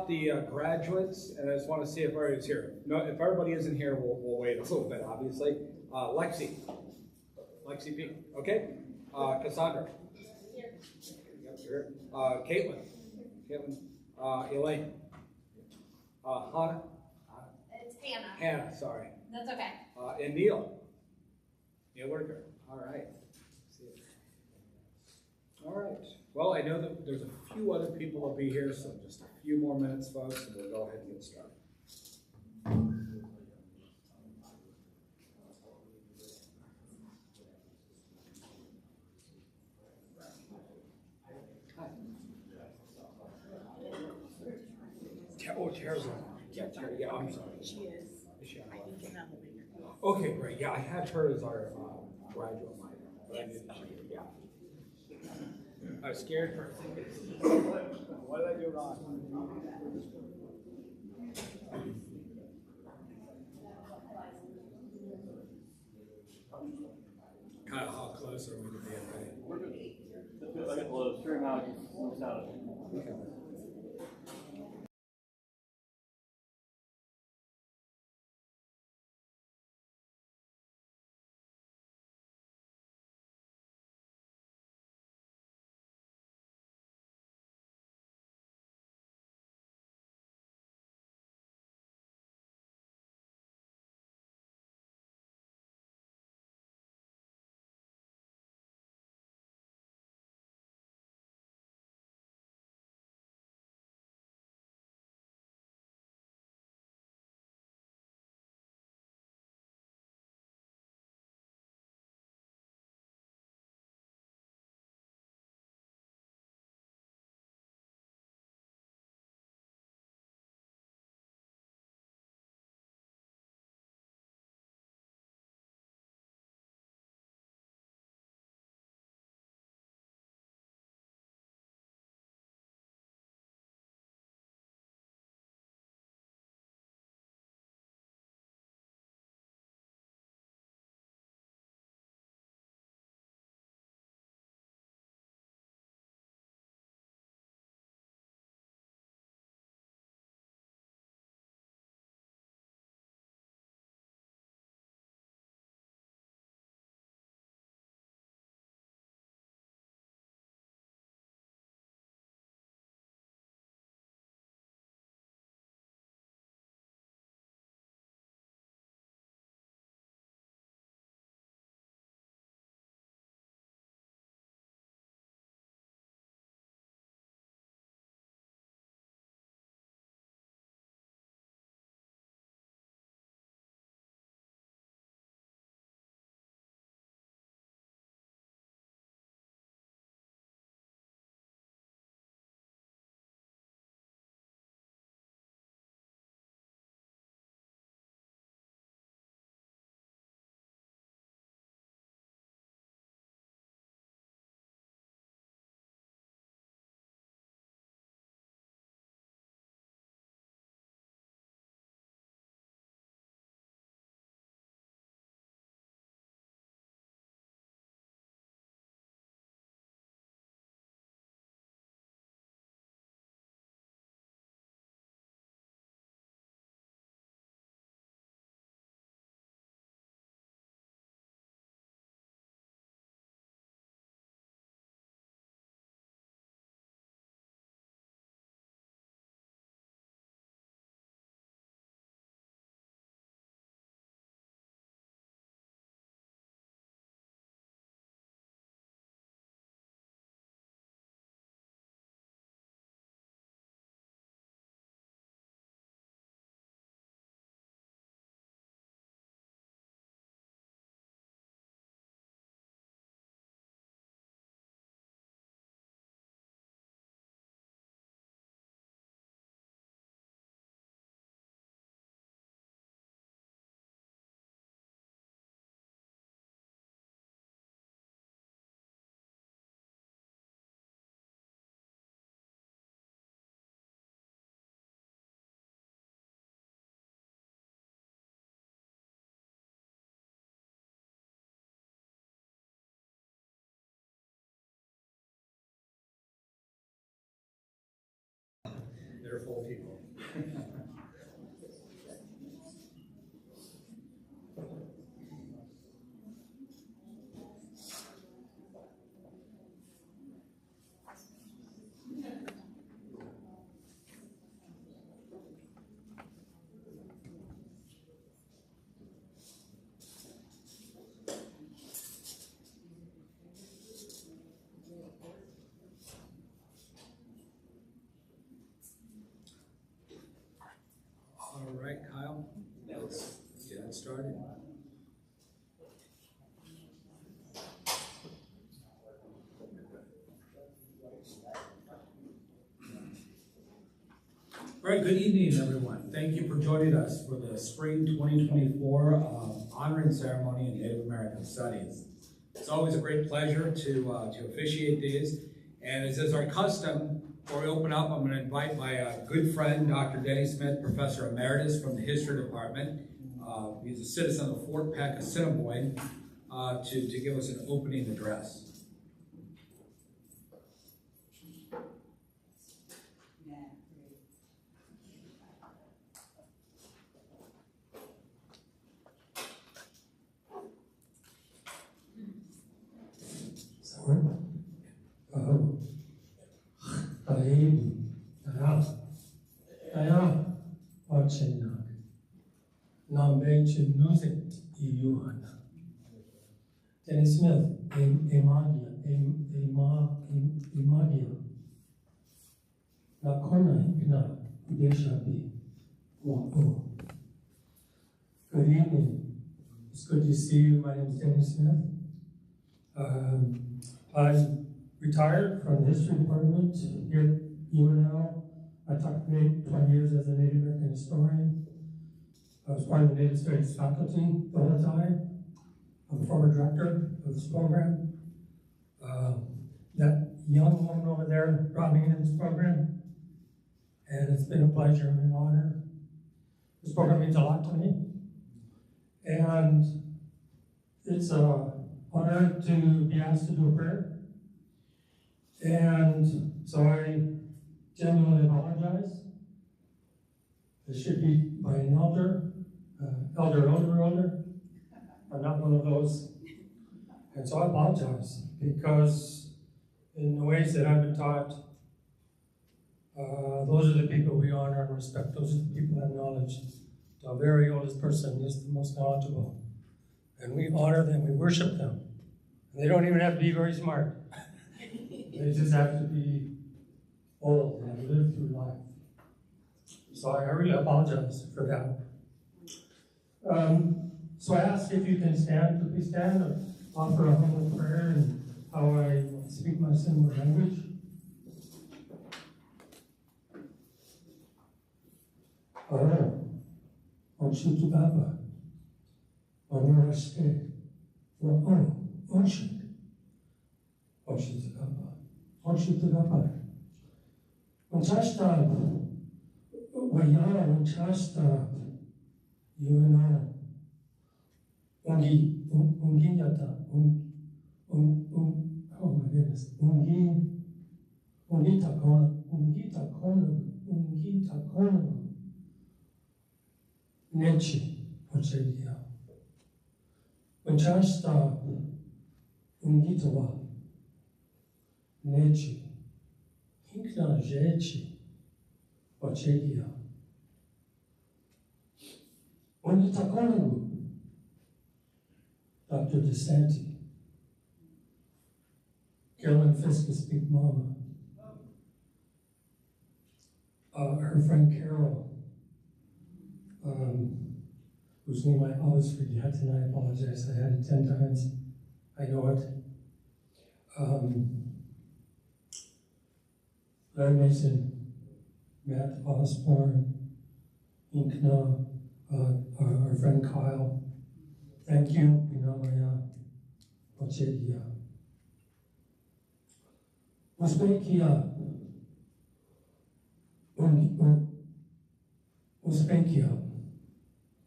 The graduates, and I just want to see if everybody's here. No, if everybody isn't here, we'll wait a little bit, obviously. Lexi P. Okay. Cassandra. Here. Yep, here. Caitlin. Elaine. Hannah. It's Hannah. Hannah, sorry. That's okay. And Neil. Neil Whitaker. All right. All right. Well, I know that there's a few other people will be here, so just a few more minutes, folks, and we'll go ahead and get started. Oh, Tara's on. Yeah, Tara. Yeah, I'm sorry. She is. Is she on? I think you're not moving her. Okay, great. Yeah, I had her as our graduate minor. But I didn't. Yeah. I was scared for a second. What did I do wrong? Kind of how close are we to being ready? I got the stream out. Okay. theater full of people. All right, Kyle, let's get started. All right, good evening, everyone. Thank you for joining us for the Spring 2024 honoring ceremony in Native American Studies. It's always a great pleasure to officiate these, and as is our custom, before we open up, I'm going to invite my good friend, Dr. Denny Smith, Professor Emeritus from the History Department. He's a citizen of Fort Peck, Assiniboine, to give us an opening address. Denny Smith, Emagia, Nakona Hikna, Deshabi, Wako. Good evening. It's good to see you. My name is Denny Smith. I'm retired from the History Department here at UNL. I taught 20 years as a Native American historian. I was part of the Native Studies faculty the whole time. I'm the former director of this program. That young woman over there brought me into this program, and it's been a pleasure and an honor. This program means a lot to me, and it's an honor to be asked to do a prayer. And so I genuinely apologize. It should be by an elder. I'm not one of those. And so I apologize, because in the ways that I've been taught, those are the people we honor and respect. Those are the people that have knowledge. The very oldest person is the most knowledgeable. And we honor them, we worship them. And they don't even have to be very smart. They just have to be old and have lived through life. So I really apologize for that. So I ask if you can stand, to please stand, or offer a humble prayer and how I speak my Assiniboine language. Odshutu Baba, Onorashke, Onshik, Odshutu Baba, Odshutu Baba. Unchashta, Waya, Unchashta, UNO. Ungiyata, oh my goodness, Ungita Kona, Nechi, Ochedia. Unchashta, Ungitawa, Nechi, Hinkna Jechi, Ochedia. Ungita Kona, Dr. DeSanti, Carolyn Fiskus' big mama, her friend Carol, whose name I always forget, and I apologize, I had it 10 times, I know it. Larry Mason, Matt Osborne, Inkna, our friend Kyle. Thank you, Pinamaya, Ochedia. Uzbekia,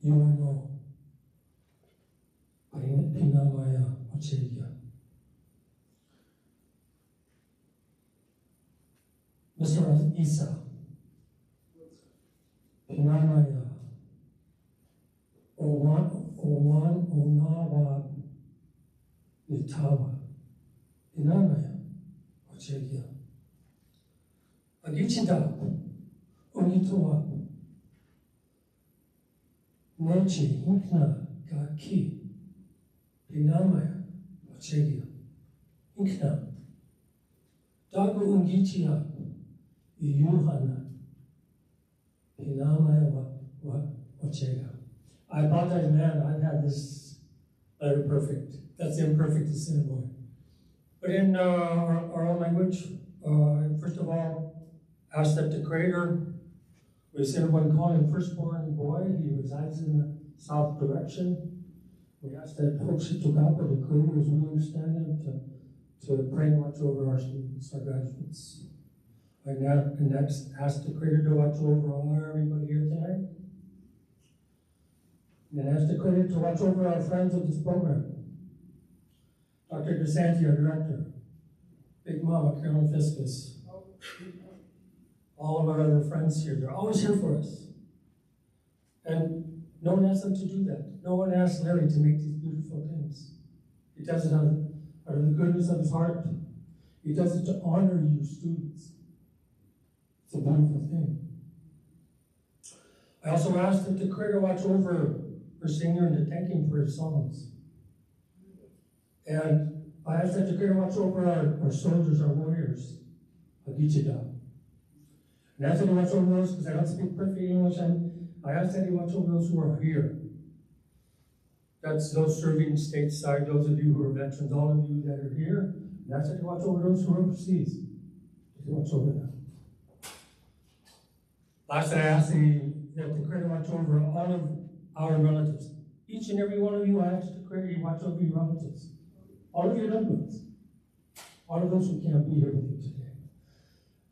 UNO, Pinamaya, Ochedia. Mr. Isa, Pinamaya, Owan, Onawa, Nitawa, Pinamaya, Ochegia, Agichida, Onitoa, Nechi, Inkna, Gaki, Pinamaya, Ochegia, Inkna, Dago Ungichia, Iyuhana, Pinamaya, Ochega. I apologize, man, I've had this letter perfect. That's imperfect to Assiniboine. But in our own language, first of all, ask that the Creator, we Assiniboine call him firstborn boy. He resides in the south direction. We ask that Hokshitukapa, the Creator, as we understand him, to pray and watch over our students, our graduates. And next, ask the Creator to watch over everybody here tonight. And ask the Creator to watch over our friends of this program. Dr. DeSanti, our director. Big Mama, Carolyn Fiscus. All of our other friends here, they're always here for us. And no one asked them to do that. No one asked Larry to make these beautiful things. He does it out of the goodness of his heart. He does it to honor you, students. It's a beautiful thing. I also asked that the Creator watch over our singer and to thank him for his songs. And I asked that the Creator watch over our soldiers, our warriors, Agichida. And I asked that he watch over those, because I don't speak perfect English, I asked that he watch over those who are here. That's those serving stateside, those of you who are veterans, all of you that are here. And I asked that he watch over those who are overseas. That he watch over them. Last, I asked that the Creator watch over all of our relatives. Each and every one of you, I ask the Creator to watch over your relatives. All of your loved ones. All of those who can't be here with you today.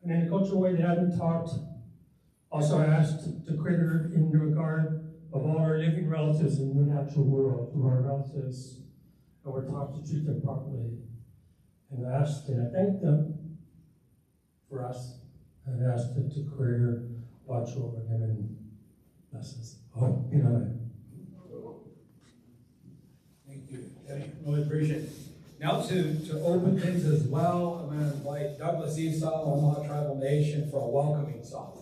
And in a cultural way that I've been taught, also I asked the Creator in regard of all our living relatives in the natural world, who are relatives, and we're taught to treat them properly. And I asked and I thanked them for us, and I asked that the Creator watch over them and bless us. Oh, you know that. Thank you, Eddie. Really appreciate it. Now to open things as well, I'm going to invite Douglas Esau, Omaha Tribal Nation, for a welcoming song.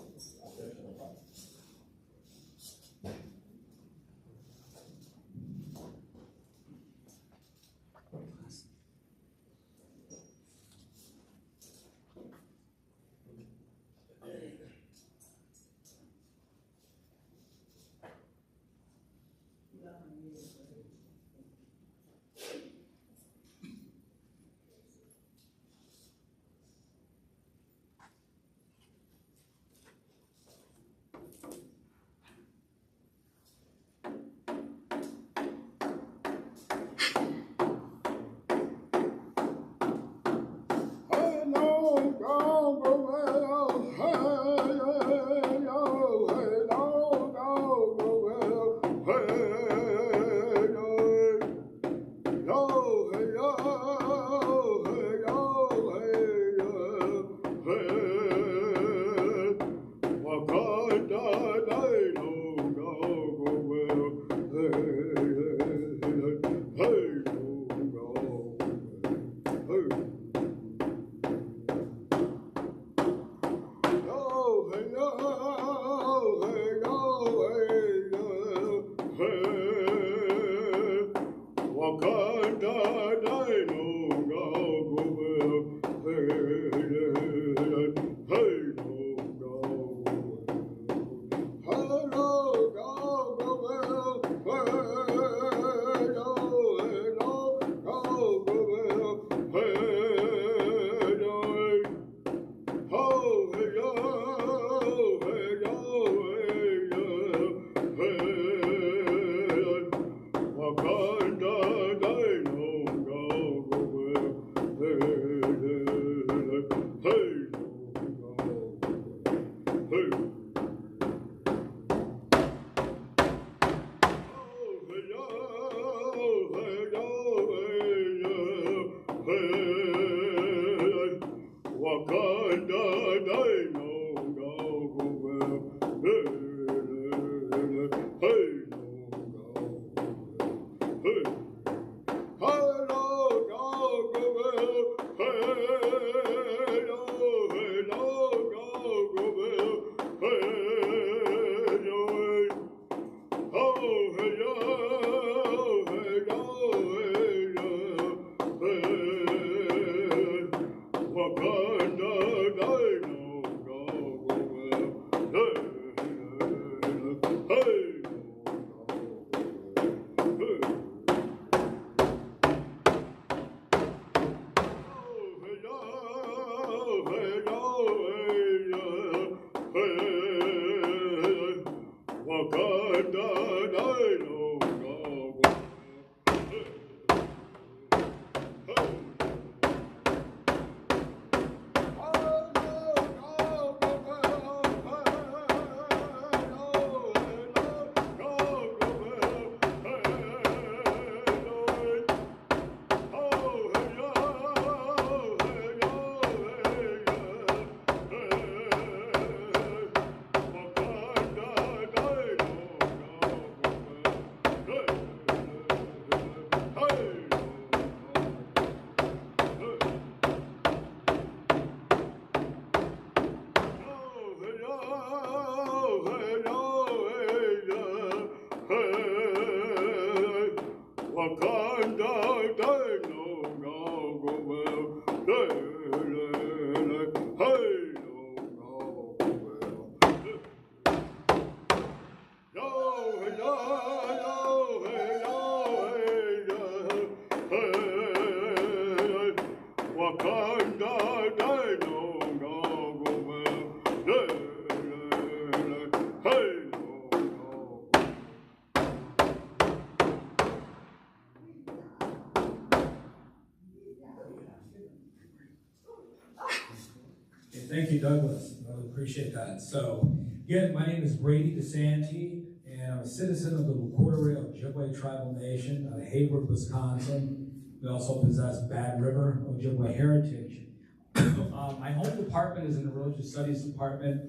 Thank you, Douglas. I really appreciate that. So, again, my name is Brady DeSanti, and I'm a citizen of the Quarter Ojibwe Tribal Nation out of Hayward, Wisconsin. We also possess Bad River Ojibwe heritage. My home department is in the Religious Studies Department.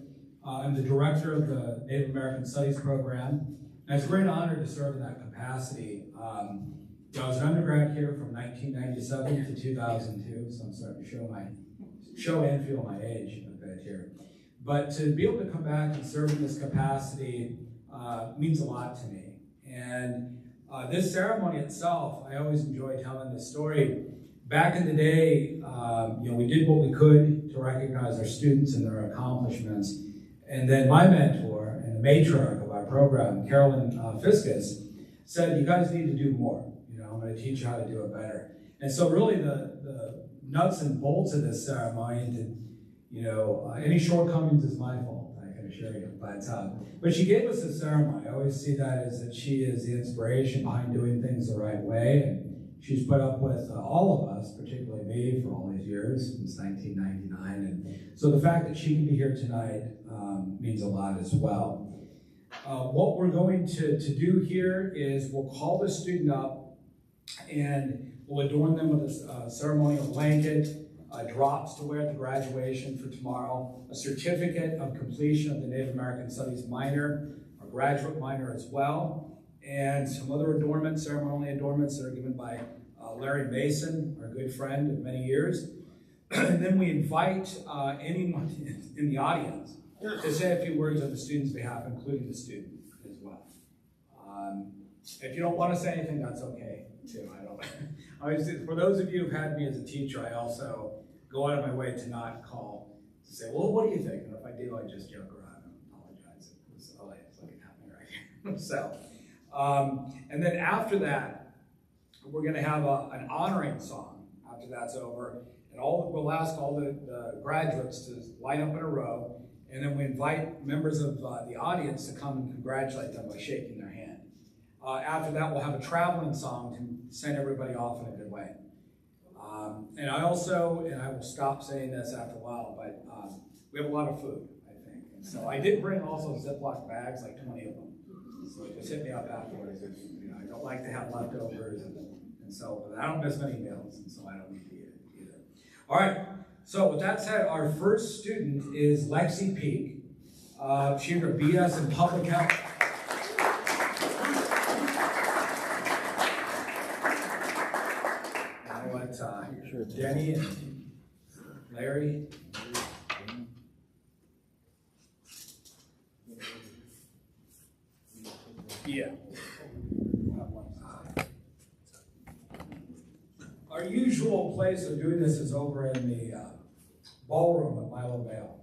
I'm the director of the Native American Studies program. And it's a great honor to serve in that capacity. I was an undergrad here from 1997 to 2002, so I'm starting to show and feel my age a bit here. But to be able to come back and serve in this capacity means a lot to me. And this ceremony itself, I always enjoy telling this story. Back in the day, we did what we could to recognize our students and their accomplishments. And then my mentor and the matriarch of our program, Carolyn Fiscus, said, you guys need to do more. I'm going to teach you how to do it better. And so really the nuts and bolts of this ceremony, and any shortcomings is my fault, I can assure you. But she gave us a ceremony. I always see that as that she is the inspiration behind doing things the right way. And she's put up with all of us, particularly me, for all these years, since 1999. And so the fact that she can be here tonight means a lot as well. What we're going to do here is we'll call the student up and we'll adorn them with a ceremonial blanket, drops to wear at the graduation for tomorrow, a certificate of completion of the Native American Studies minor, a graduate minor as well, and some other adornments, ceremonial adornments that are given by Larry Mason, our good friend of many years. And then we invite anyone in the audience to say a few words on the student's behalf, including the student as well. If you don't want to say anything, that's okay too. For those of you who've had me as a teacher, I also go out of my way to not call to say, well, what do you think? And if I do, I just joke around and apologize. It's like it happened right here. So, and then after that, we're going to have an honoring song after that's over. And we'll ask all the graduates to line up in a row. And then we invite members of the audience to come and congratulate them by shaking their hand. After that, we'll have a traveling song to send everybody off in a good way. And I will stop saying this after a while, but we have a lot of food, I think. And so I did bring also Ziploc bags, like 20 of them. So just hit me up afterwards. I don't like to have leftovers, and so but I don't miss many meals, and so I don't need to eat it either. All right. So with that said, our first student is Lexi Peak. She's going to beat us in public health. Jenny and Larry. Yeah. Our usual place of doing this is over in the ballroom at Milo Vale.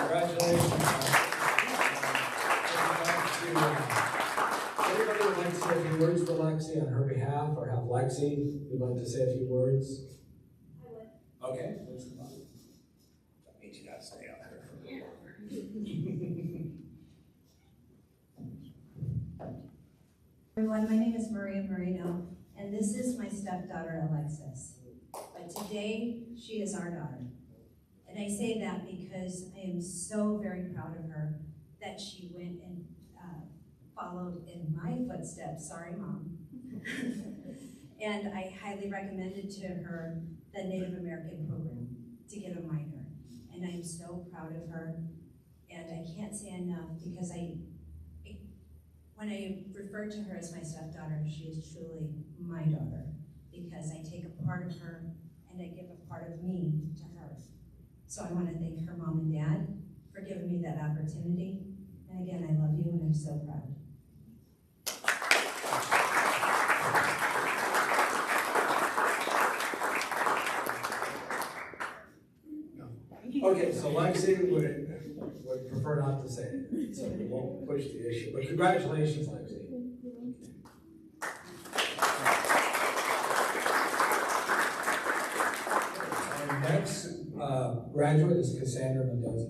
Congratulations. Anybody would like to say a few words for Lexi on her behalf, or have Lexi who'd like to say a few words? I would. Okay, please come on. That means you gotta stay out here. Everyone, my name is Maria Marino, and this is my stepdaughter, Alexis. But today, she is our daughter. And I say that because I am so very proud of her that she went and followed in my footsteps. Sorry, Mom. And I highly recommended to her the Native American program to get a minor. And I'm so proud of her. And I can't say enough because when I refer to her as my stepdaughter, she is truly my daughter because I take a part of her and I give a part of me to her. So I want to thank her mom and dad for giving me that opportunity. And again, I love you and I'm so proud. Okay, so Lexi would prefer not to say it, so we won't push the issue. But congratulations, Lexi. Our next graduate is Cassandra Mendoza.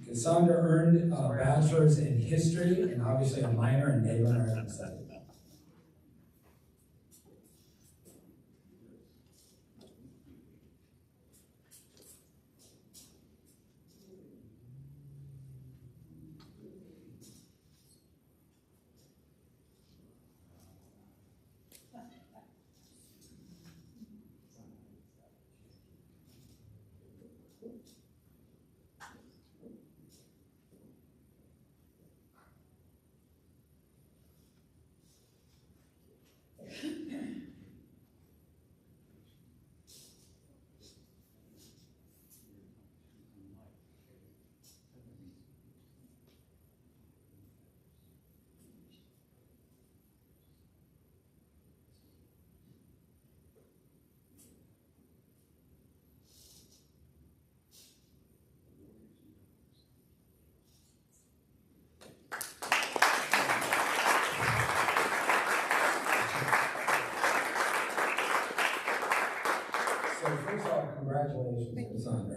Cassandra earned a bachelor's in history and obviously a minor in Native American studies. So first off, congratulations, Cassandra.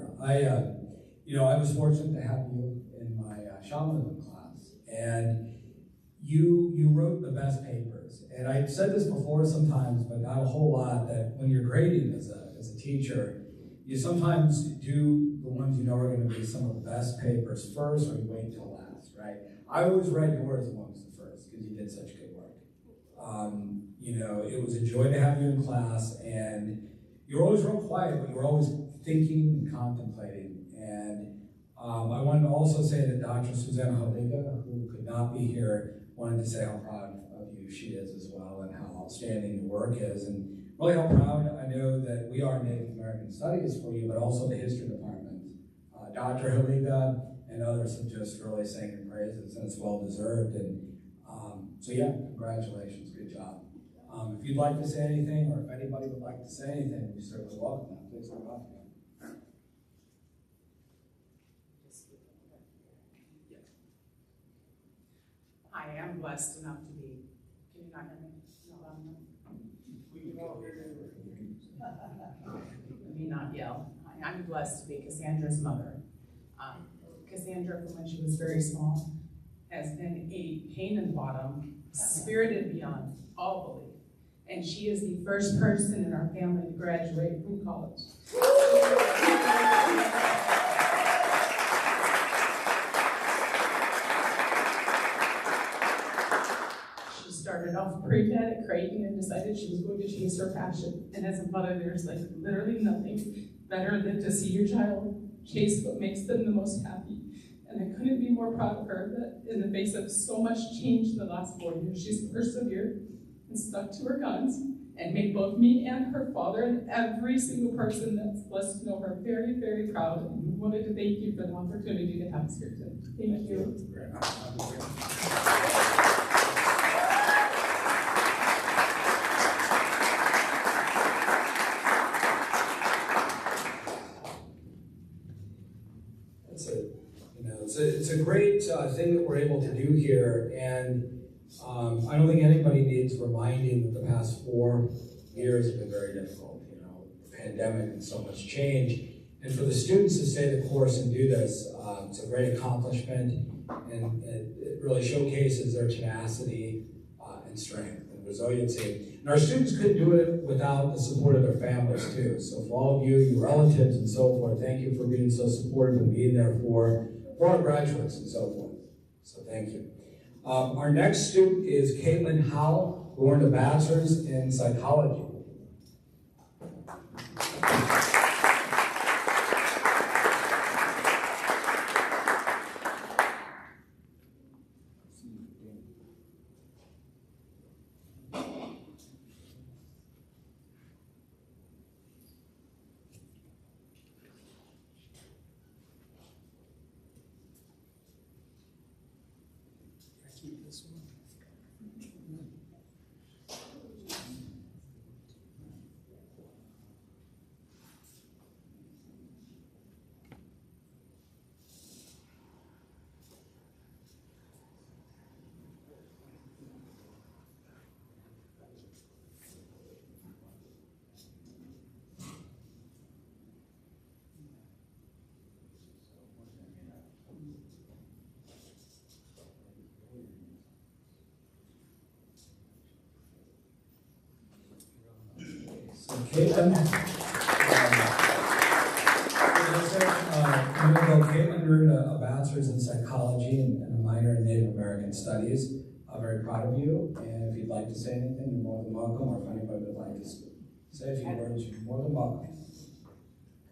I was fortunate to have you in my shamanism class, and you wrote the best papers. And I've said this before sometimes, but not a whole lot, that when you're grading as a teacher, you sometimes do the ones you know are going to be some of the best papers first, or you wait till last, right? I always read yours amongst the first because you did such good work. It was a joy to have you in class, and you're always real quiet, but you're always thinking and contemplating. And I wanted to also say that Dr. Susanna Haliga, who could not be here, wanted to say how proud of you she is as well, and how outstanding your work is, and really how proud I know that we are in Native American Studies for you, but also the History Department. Dr. Haliga and others have just really sang your praises, and it's well deserved. And congratulations, good job. If you'd like to say anything, or if anybody would like to say anything, we certainly welcome that. Please come up. Hi, I'm blessed enough to be. Can you not hear me? No, let me not yell. I'm blessed to be Cassandra's mother. Cassandra, from when she was very small, has been a pain in the bottom, spirited beyond all belief. And she is the first person in our family to graduate from college. She started off pre-med at Creighton and decided she was going to chase her passion. And as a mother, there's like literally nothing better than to see your child chase what makes them the most happy. And I couldn't be more proud of her that in the face of so much change in the last 4 years, she's persevered and stuck to her guns and make both me and her father and every single person that's blessed to know her very, very proud. And we wanted to thank you for the opportunity to have us here today. Thank you. It's a great thing that we're able to do here, and I don't think anybody needs reminding that the past 4 years have been very difficult. The pandemic and so much change, and for the students to stay the course and do this, it's a great accomplishment, and it really showcases their tenacity and strength and resiliency. And our students couldn't do it without the support of their families too. So for all of you, your relatives and so forth, thank you for being so supportive and being there for our graduates and so forth. So thank you. Our next student is Caitlin Howell, who earned a bachelor's in psychology. Caitlin, Caitlin earned a bachelor's in psychology and a minor in Native American studies. I'm very proud of you, and if you'd like to say anything, you're more than welcome, or if anybody would like to say a few words, you're more than welcome.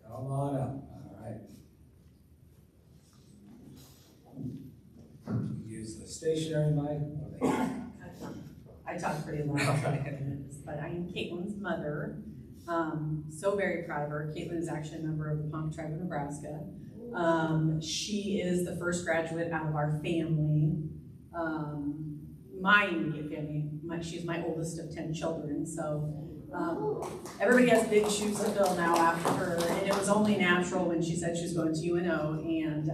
Come on up, all right. Use the stationary mic. I talk pretty loud, but I am Caitlin's mother. So very proud of her. Caitlin is actually a member of the Ponca tribe of Nebraska. She is the first graduate out of our family, my immediate family. She's my oldest of 10 children, so everybody has big shoes to fill now after her, and it was only natural when she said she was going to UNO, and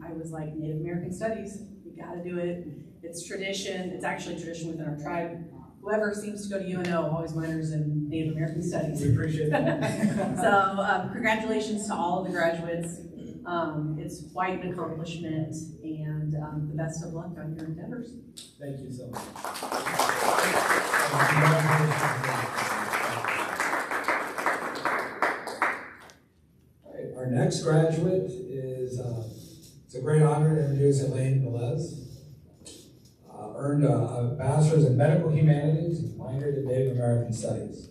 I was like, Native American Studies, you gotta do it. It's tradition, it's actually tradition within our tribe. Whoever seems to go to UNO always minors in Native American Studies. We appreciate that. So congratulations to all of the graduates. It's quite an accomplishment, and the best of luck on your endeavors. Thank you so much. All right, our next graduate is, it's a great honor to introduce Elaine Velez. Earned a bachelor's in medical humanities and minored in Native American studies.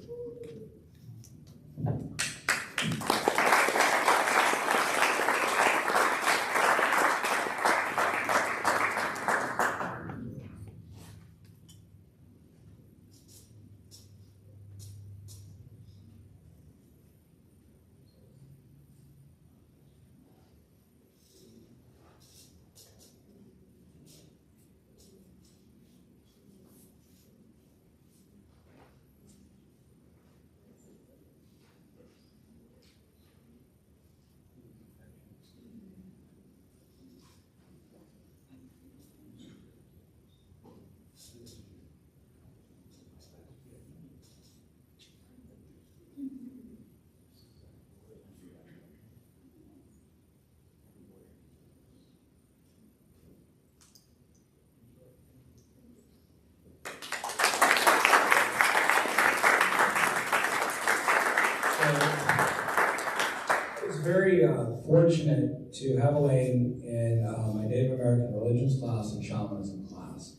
Very fortunate to have Elaine in my Native American religions class and shamanism class.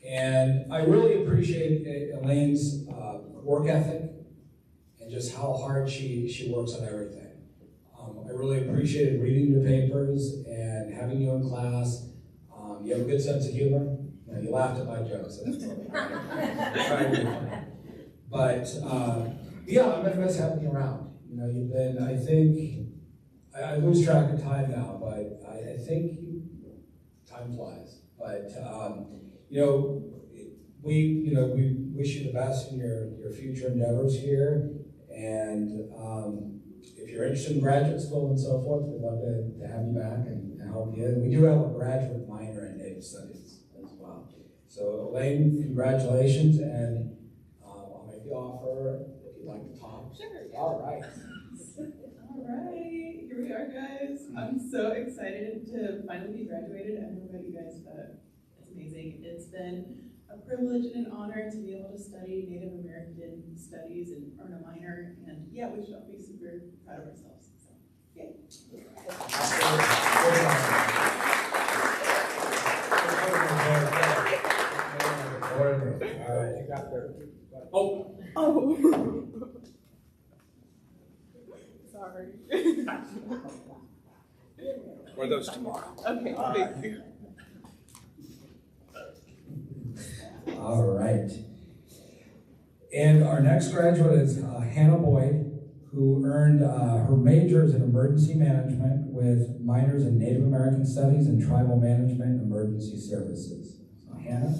And I really appreciate Elaine's work ethic and just how hard she works on everything. I really appreciated reading your papers and having you in class. You have a good sense of humor. You laughed at my jokes, so that's okay. But yeah, I'm gonna miss having you around. You know, you've been, I think, I lose track of time now, but I think time flies. But we wish you the best in your future endeavors here. And if you're interested in graduate school and so forth, we'd love to have you back and help you. And we do have a graduate minor in Native Studies as well. So Elaine, congratulations, and I'll make the offer if you'd like to talk. Sure. All right. All right, here we are, guys. I'm so excited to finally be graduated. I don't know about you guys, but it's amazing. It's been a privilege and an honor to be able to study Native American studies and earn a minor. And yeah, we should all be super proud of ourselves. So, yay. All right, you got there. Oh. Sorry. Or those tomorrow. Okay, thank you. All right. And our next graduate is Hannah Boyd, who earned her majors in emergency management with minors in Native American Studies and Tribal Management and Emergency Services. So Hannah.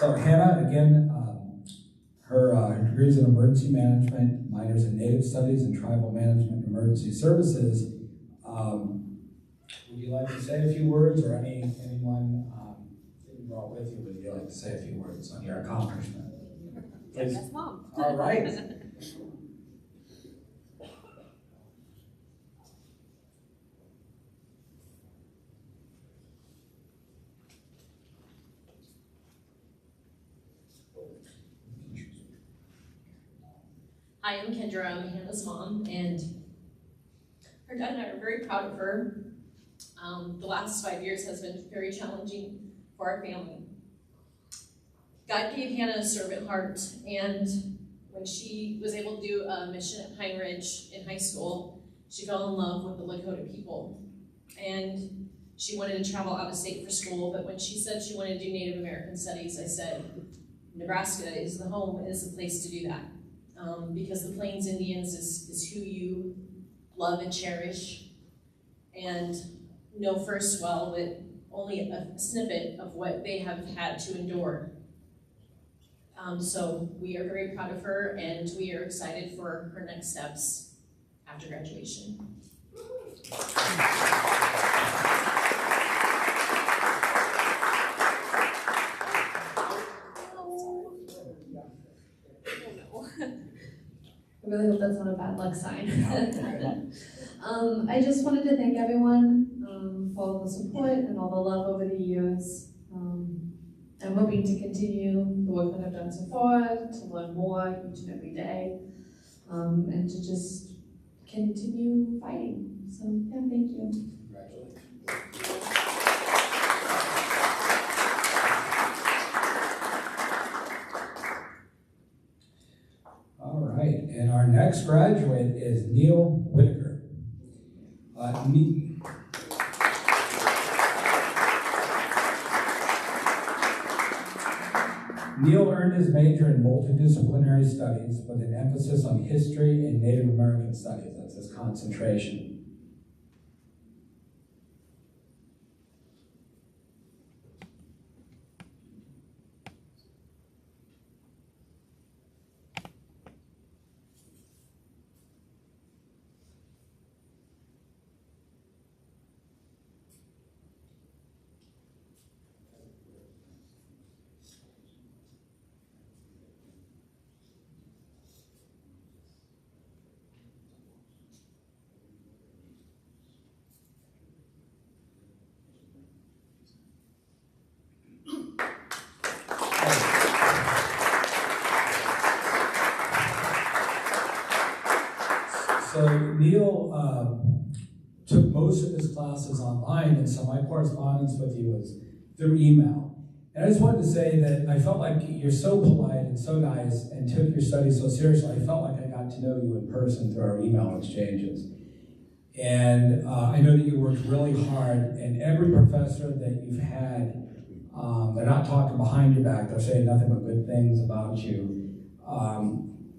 So Hannah, again, her degrees in emergency management, minors in Native Studies and Tribal Management and Emergency Services. Would you like to say a few words, or anyone that you brought with you, would you like to say a few words on your accomplishment? Yes, Mom. All right. Hi, I'm Kendra. I'm Hannah's mom, and her dad and I are very proud of her. The last 5 years has been very challenging for our family. God gave Hannah a servant heart, and when she was able to do a mission at Pine Ridge in high school, she fell in love with the Lakota people. And she wanted to travel out of state for school, but when she said she wanted to do Native American studies, I said, Nebraska is the home, is the place to do that. Because the Plains Indians is who you love and cherish, and know first well, but only a snippet of what they have had to endure. So we are very proud of her, and we are excited for her next steps after graduation. I really hope that's not a bad luck sign. I just wanted to thank everyone for all the support and all the love over the years. I'm hoping to continue the work that I've done so far, to learn more each and every day, and to just continue fighting. So yeah, thank you. Congratulations. All right, and our next graduate is Neil Whitaker. Neil earned his major in multidisciplinary studies with an emphasis on history and Native American studies. That's his concentration. So Neil took most of his classes online, and so my correspondence with you was through email. And I just wanted to say that I felt like you're so polite and so nice and took your studies so seriously. I felt like I got to know you in person through our email exchanges. And I know that you worked really hard, and every professor that you've had, they're not talking behind your back, they're saying nothing but good things about you.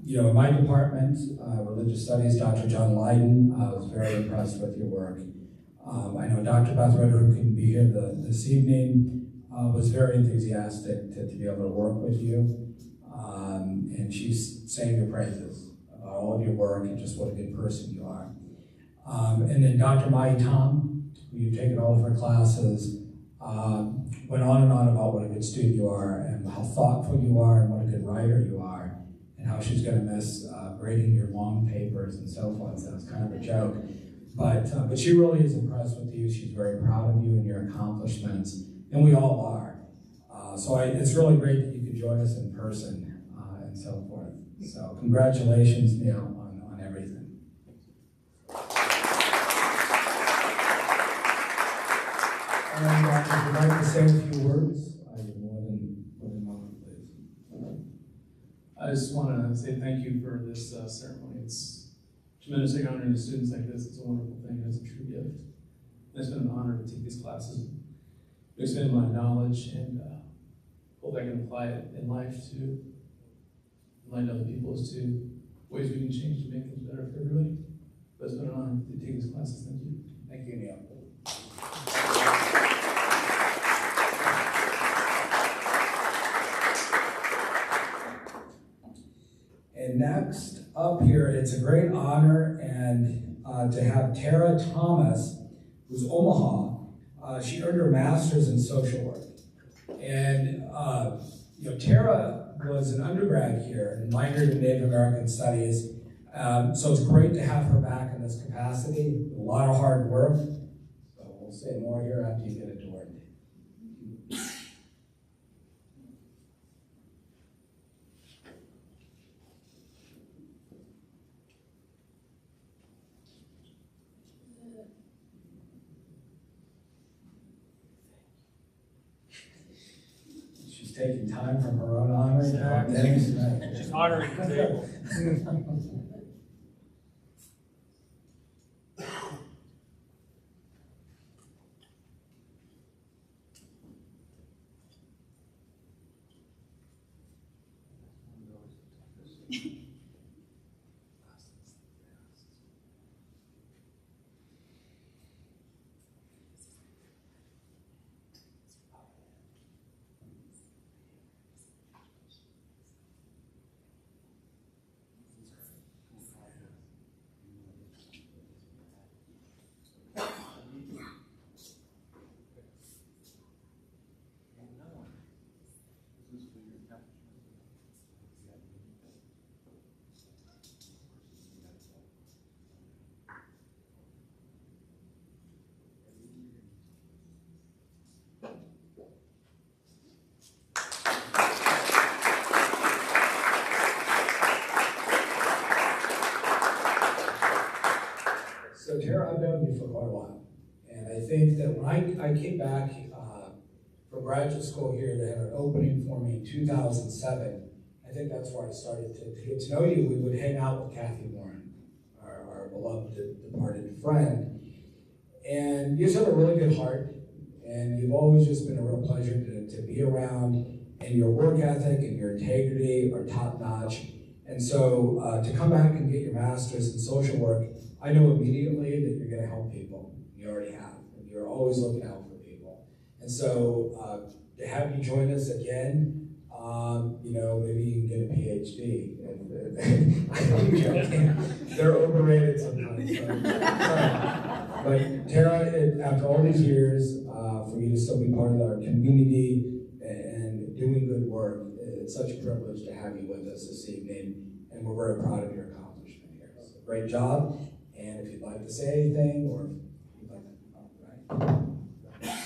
You know, in my department, religious studies, Dr. John Lydon, was very impressed with your work. I know Dr. Beth Ritter, who couldn't be here this evening, was very enthusiastic to be able to work with you. And she's saying your praises about all of your work and just what a good person you are. And then Dr. Mai Tom, who you've taken all of her classes, went on and on about what a good student you are and how thoughtful you are and what a good writer you are, and how she's going to miss grading your long papers and so forth. So it's kind of a joke. But she really is impressed with you. She's very proud of you and your accomplishments, and we all are. So it's really great that you could join us in person and so forth. So congratulations, Neil, on everything. And if you'd like to say a few words, you're more than welcome, please. I just want to say thank you for this ceremony. It's tremendously honoring students like this. It's a wonderful thing. It's a true gift. It's been an honor to take these classes, to expand my knowledge, and hope I can apply it in life to enlighten other people as to ways we can change to make things better for everybody. But it's been an honor to take these classes. Thank you. Thank you, Neil. And next up here, it's a great honor and to have Tara Thomas, who's Omaha. She earned her master's in social work. And Tara was an undergrad here and minored in Native American studies. So it's great to have her back in this capacity. A lot of hard work. So we'll say more here after you get it to work. She's taking time from her own honor. She's honoring the table. So Tara, I've known you for quite a while, and I think that when I came back from graduate school here, they had an opening for me in 2007. I think that's where I started to get to know you. We would hang out with Kathy Warren, our beloved departed friend, and you just have a really good heart, and you've always just been a real pleasure to be around. and your work ethic and your integrity are top notch. And so to come back and get your master's in social work, I know immediately that you're going to help people. You already have. You're always looking out for people. And so to have you join us again, maybe you can get a PhD. I'm joking. They're overrated sometimes. But Tara, after all these years, for you to still be part of our community and doing good work, it's such a privilege to have you with us this evening, and we're very proud of your accomplishment here. So great job, and if you'd like to say anything, or if you'd like to, right.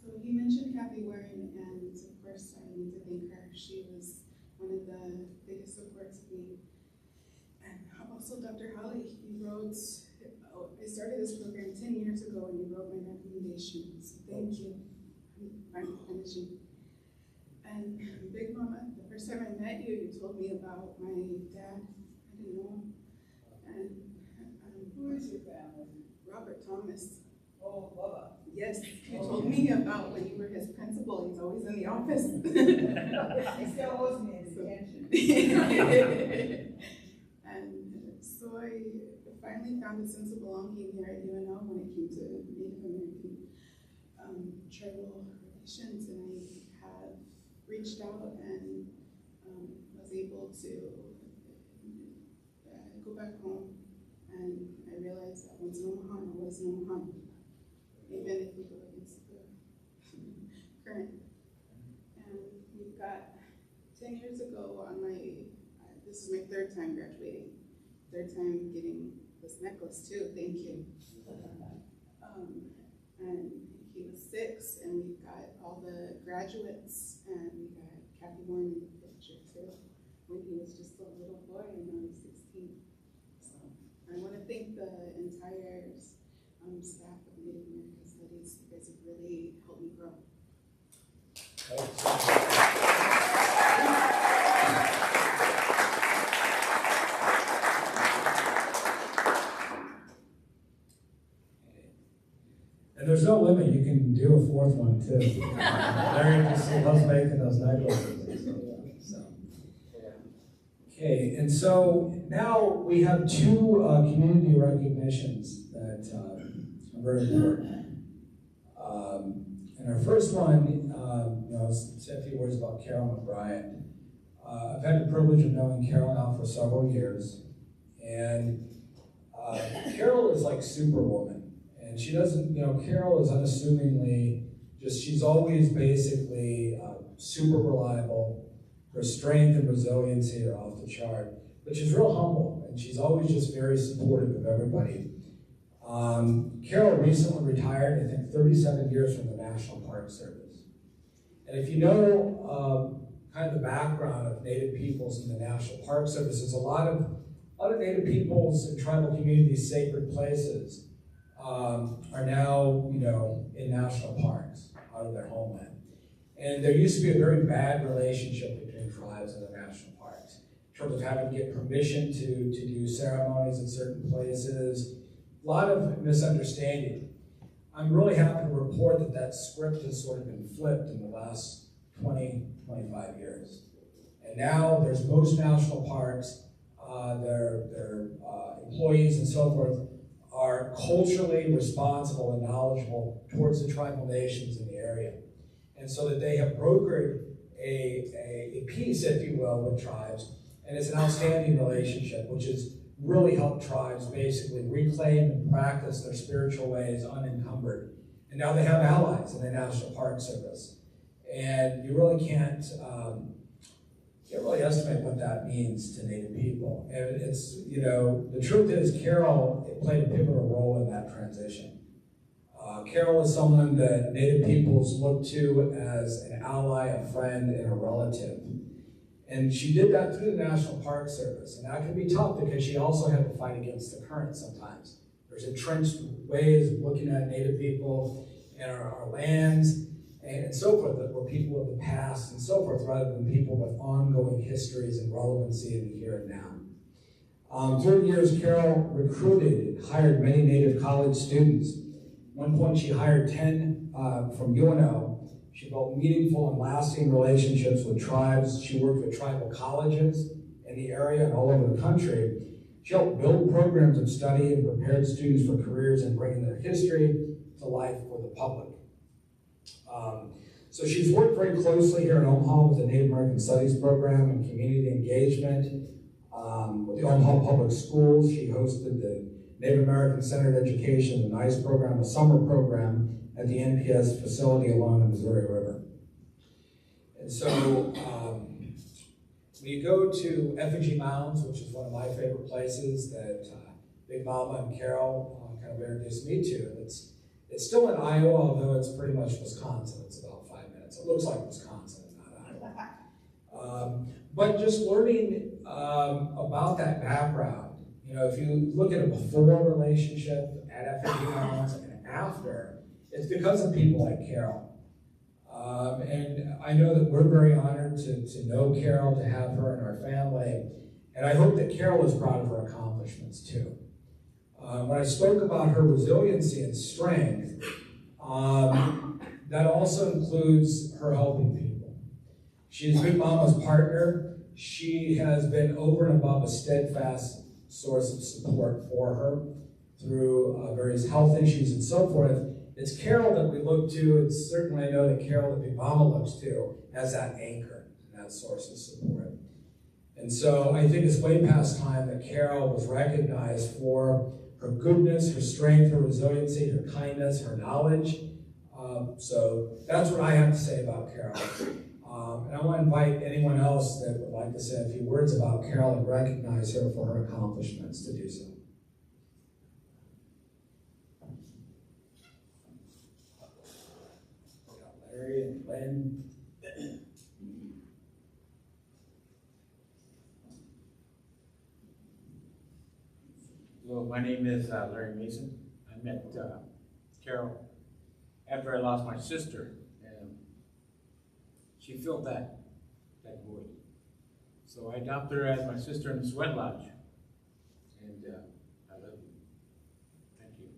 So you mentioned Kathy Warren, and of course I need to thank her. She was one of the biggest supports of me. And also Dr. Holly, you wrote, I started this program 10 years ago and you wrote my recommendations. Thank you. I'm finishing. And Big Mama, the first time I met you, you told me about my dad. I didn't know him. And who is your family? Robert Thomas. Oh, Bubba. Yes, you told me about when you were his principal. He's always in the office. He still owes me his attention. And so I finally found a sense of belonging here at UNO when it came to Native American tribal relations, and I have reached out and was able to go back home, and I realized that once an Omahan, always an Omahan, even if we go against the current. And we've got 10 years ago on my, this is my third time graduating, third time getting this necklace too, thank you. And he was 6, and we've got all the graduates, and we got Kathy Warren in the picture too, when he was just a little boy and now he's 16. So I want to thank the entire staff of Native American Studies. You guys have really helped me grow. And there's no limit, you can do a 4th one too. There you can see us making those necklaces and stuff. Okay, and so now we have 2 community recognitions that are very important. And our first one, say a few words about Carol McBride. I've had the privilege of knowing Carol now for several years, and Carol is like Superwoman. And she doesn't, Carol is unassumingly she's always basically super reliable. Her strength and resiliency are off the chart. But she's real humble, and she's always just very supportive of everybody. Carol recently retired, I think 37 years from the National Park Service. And if you know kind of the background of Native peoples in the National Park Service, there's a lot of Native peoples and tribal communities' sacred places are now, in national parks, out of their homeland. And there used to be a very bad relationship between tribes and the national parks, in terms of having to get permission to do ceremonies in certain places. A lot of misunderstanding. I'm really happy to report that that script has sort of been flipped in the last 20, 25 years. And now there's most national parks, their employees and so forth, are culturally responsible and knowledgeable towards the tribal nations in the area. And so that they have brokered a peace, if you will, with tribes, and it's an outstanding relationship, which has really helped tribes basically reclaim and practice their spiritual ways unencumbered. And now they have allies in the National Park Service. And you really can't really estimate what that means to Native people. And it's, the truth is Carol played a pivotal role in that transition. Carol is someone that Native peoples look to as an ally, a friend, and a relative. And she did that through the National Park Service. And that can be tough because she also had to fight against the current sometimes. There's entrenched ways of looking at Native people and our lands and so forth that were people of the past and so forth, rather than people with ongoing histories and relevancy in the here and now. Through the years, Carol recruited and hired many Native college students. At one point, she hired 10 from UNO. She built meaningful and lasting relationships with tribes. She worked with tribal colleges in the area and all over the country. She helped build programs of study and prepared students for careers in bringing their history to life for the public. So she's worked very closely here in Omaha with the Native American Studies program and community engagement. With the Omaha Public Schools, she hosted the Native American Centered Education, the NICE program, a summer program at the NPS facility along the Missouri River. And so when you go to Effigy Mounds, which is one of my favorite places that Big Mama and Carol kind of introduced me to, it's still in Iowa, although it's pretty much Wisconsin. It's about 5 minutes. It looks like Wisconsin, not Iowa. But just learning about that background, you know, if you look at a before relationship at Effigy Mounds and after, it's because of people like Carol. And I know that we're very honored to know Carol, to have her in our family, and I hope that Carol is proud of her accomplishments too. When I spoke about her resiliency and strength, that also includes her helping people. She's Big Mama's partner. She has been over and above a steadfast source of support for her through various health issues and so forth. It's Carol that we look to. It's certainly, I know that Carol that Big Mama looks to as that anchor and that source of support. And so I think it's way past time that Carol was recognized for her goodness, her strength, her resiliency, her kindness, her knowledge. So that's what I have to say about Carol. And I want to invite anyone else that would like to say a few words about Carol and recognize her for her accomplishments to do so. Larry and Lynn. Hello, my name is Larry Mason. I met Carol after I lost my sister, and she filled that void. So I adopted her as my sister in the Sweat Lodge, and I love you. Thank you.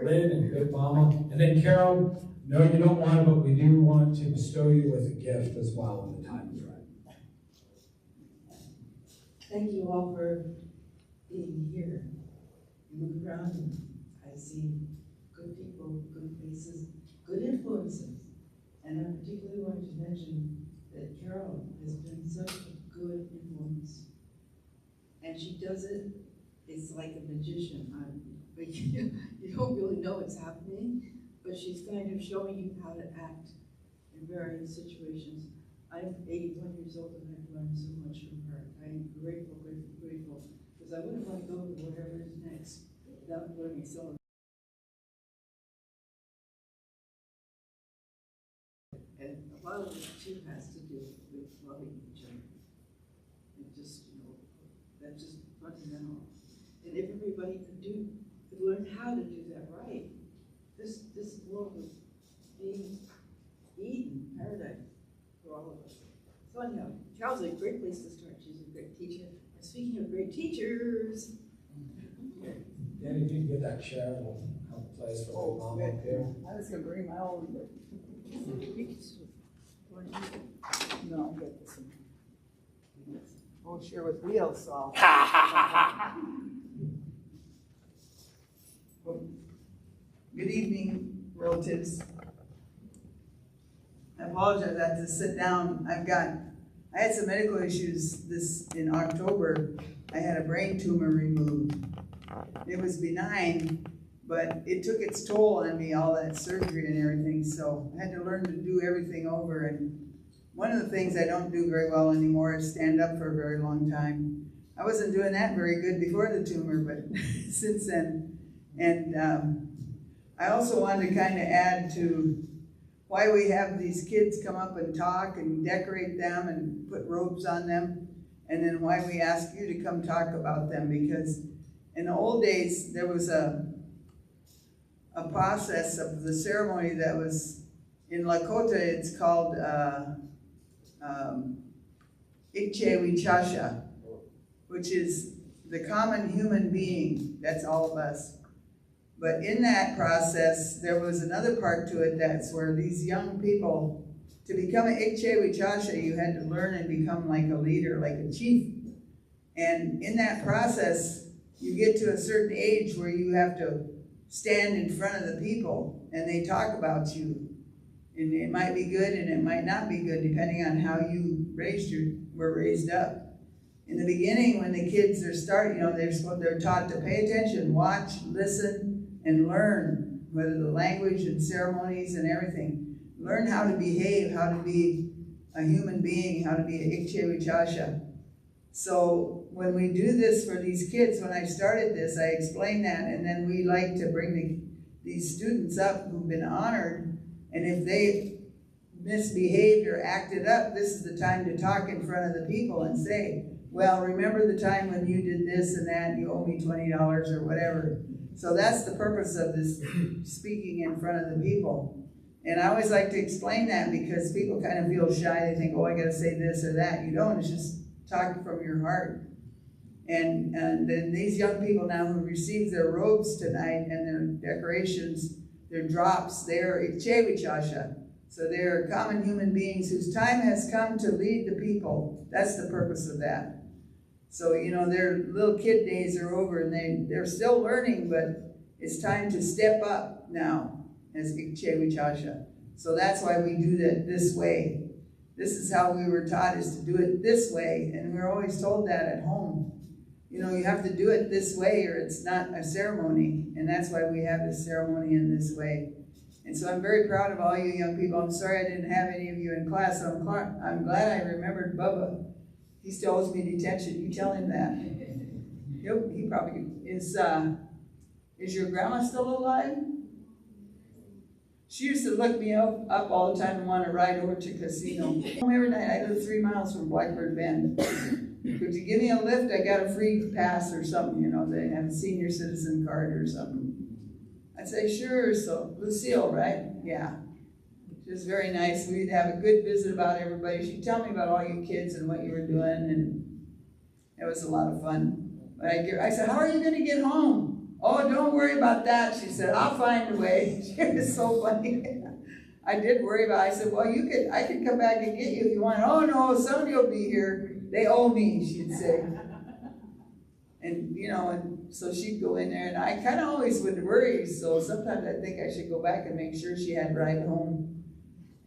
Lynn and Big Mama. And then Carol, no, you don't want it, but we do want to bestow you with a gift as well when the time is right. Thank you all for being here. You look around and I see good people, good faces, good influences. And I particularly wanted to mention that Carol has been such a good influence. And she does it, it's like a magician. You don't really know what's happening, but she's kind of showing you how to act in various situations. I'm 81 years old and I've learned so much from her. I'm grateful, grateful, grateful, because I wouldn't want to go to whatever is next without learning some of it. And a lot of it too has to do with loving each other. And just, you know, that's just fundamental. And if everybody could learn how to do that right, this world would be Eden, paradise for all of us. So anyhow, Carol's a great place to start. She's a great teacher. And speaking of great teachers, Danny, if you can get that chair, we'll have a place for Big Mama up here. I was going to bring my own, but no, I got this one. Oh, share with wheels, so. Well, good evening, relatives. I apologize, I had to sit down. I had some medical issues in October. I had a brain tumor removed. It was benign, but it took its toll on me, all that surgery and everything, so I had to learn to do everything over. And one of the things I don't do very well anymore is stand up for a very long time. I wasn't doing that very good before the tumor, but since then. And I also wanted to kind of add to why we have these kids come up and talk and decorate them and put robes on them, and then why we ask you to come talk about them, because in the old days there was a process of the ceremony that was in Lakota. It's called Ikchewichasha, which is the common human being. That's all of us. But in that process, there was another part to it. That's where these young people, to become an Ikchewichasha, you had to learn and become like a leader, like a chief. And in that process, you get to a certain age where you have to stand in front of the people and they talk about you. And it might be good and it might not be good depending on how you were raised up. In the beginning, when the kids are starting, they're taught to pay attention, watch, listen, and learn, whether the language and ceremonies and everything. Learn how to behave, how to be a human being, how to be an Ikchewichasha. So when we do this for these kids, when I started this, I explained that, and then we like to bring these students up who've been honored, and if they misbehaved or acted up, this is the time to talk in front of the people and say, well, remember the time when you did this and that, and you owe me $20 or whatever. So that's the purpose of this speaking in front of the people. And I always like to explain that because people kind of feel shy. They think, oh, I got to say this or that. You don't. It's just talk from your heart. And then these young people now who received their robes tonight and their decorations, their drops, they're Ikchewichasha. So they're common human beings whose time has come to lead the people. That's the purpose of that. So, their little kid days are over and they're still learning, but it's time to step up now as Ikchewichasha. So that's why we do that this way. This is how we were taught, is to do it this way. And we're always told that at home. You have to do it this way or it's not a ceremony. And that's why we have this ceremony in this way. And so I'm very proud of all you young people. I'm sorry I didn't have any of you in class. So I'm glad I remembered Bubba. He still owes me detention. You tell him that. He probably is. Is your grandma still alive? She used to look me up all the time and want to ride over to casino. Every night. I live 3 miles from Blackbird Bend. Could you give me a lift? I got a free pass or something. They have a senior citizen card or something. I'd say, sure. So Lucille, right? Yeah. She was very nice. We'd have a good visit about everybody. She'd tell me about all you kids and what you were doing, and it was a lot of fun. But I said, how are you going to get home? Oh, don't worry about that. She said, I'll find a way. She was so funny. I did worry about it. I said, well, I could come back and get you if you want. Oh, no, somebody will be here. They owe me, she'd say. And, and so she'd go in there, and I kind of always would worry, so sometimes I think I should go back and make sure she had a ride home.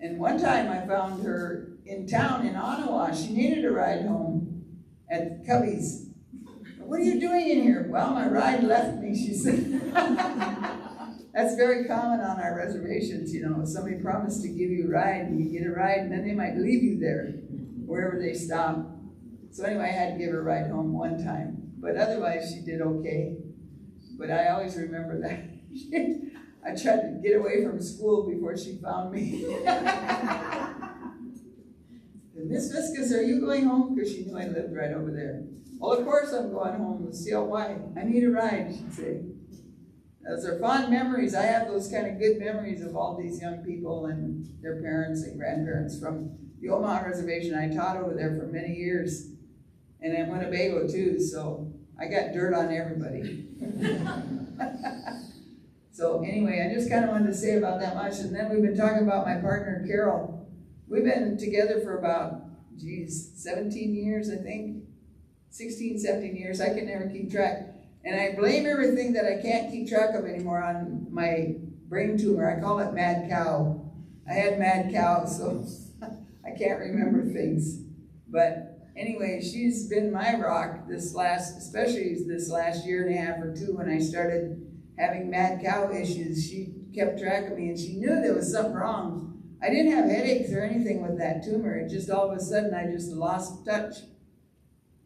And one time I found her in town in Ottawa. She needed a ride home at Cubby's. What are you doing in here? Well, my ride left me, she said. That's very common on our reservations, If somebody promised to give you a ride, and you get a ride, and then they might leave you there, wherever they stop. So anyway, I had to give her a ride home one time. But otherwise, she did okay. But I always remember that. I tried to get away from school before she found me. Miss Viscus, are you going home? Because she knew I lived right over there. Well, of course I'm going home. Lucille, why? I need a ride, she'd say. Those are fond memories. I have those kind of good memories of all these young people and their parents and grandparents from the Omaha reservation. I taught over there for many years. And at Winnebago too, so I got dirt on everybody. So anyway, I just kind of wanted to say about that much. And then we've been talking about my partner, Carol. We've been together for about, 17 years, I think. 16, 17 years. I can never keep track. And I blame everything that I can't keep track of anymore on my brain tumor. I call it mad cow. I had mad cow, so I can't remember things. But anyway, she's been my rock especially this last year and a half or two when I started having mad cow issues. She kept track of me and she knew there was something wrong. I didn't have headaches or anything with that tumor. It just all of a sudden I just lost touch.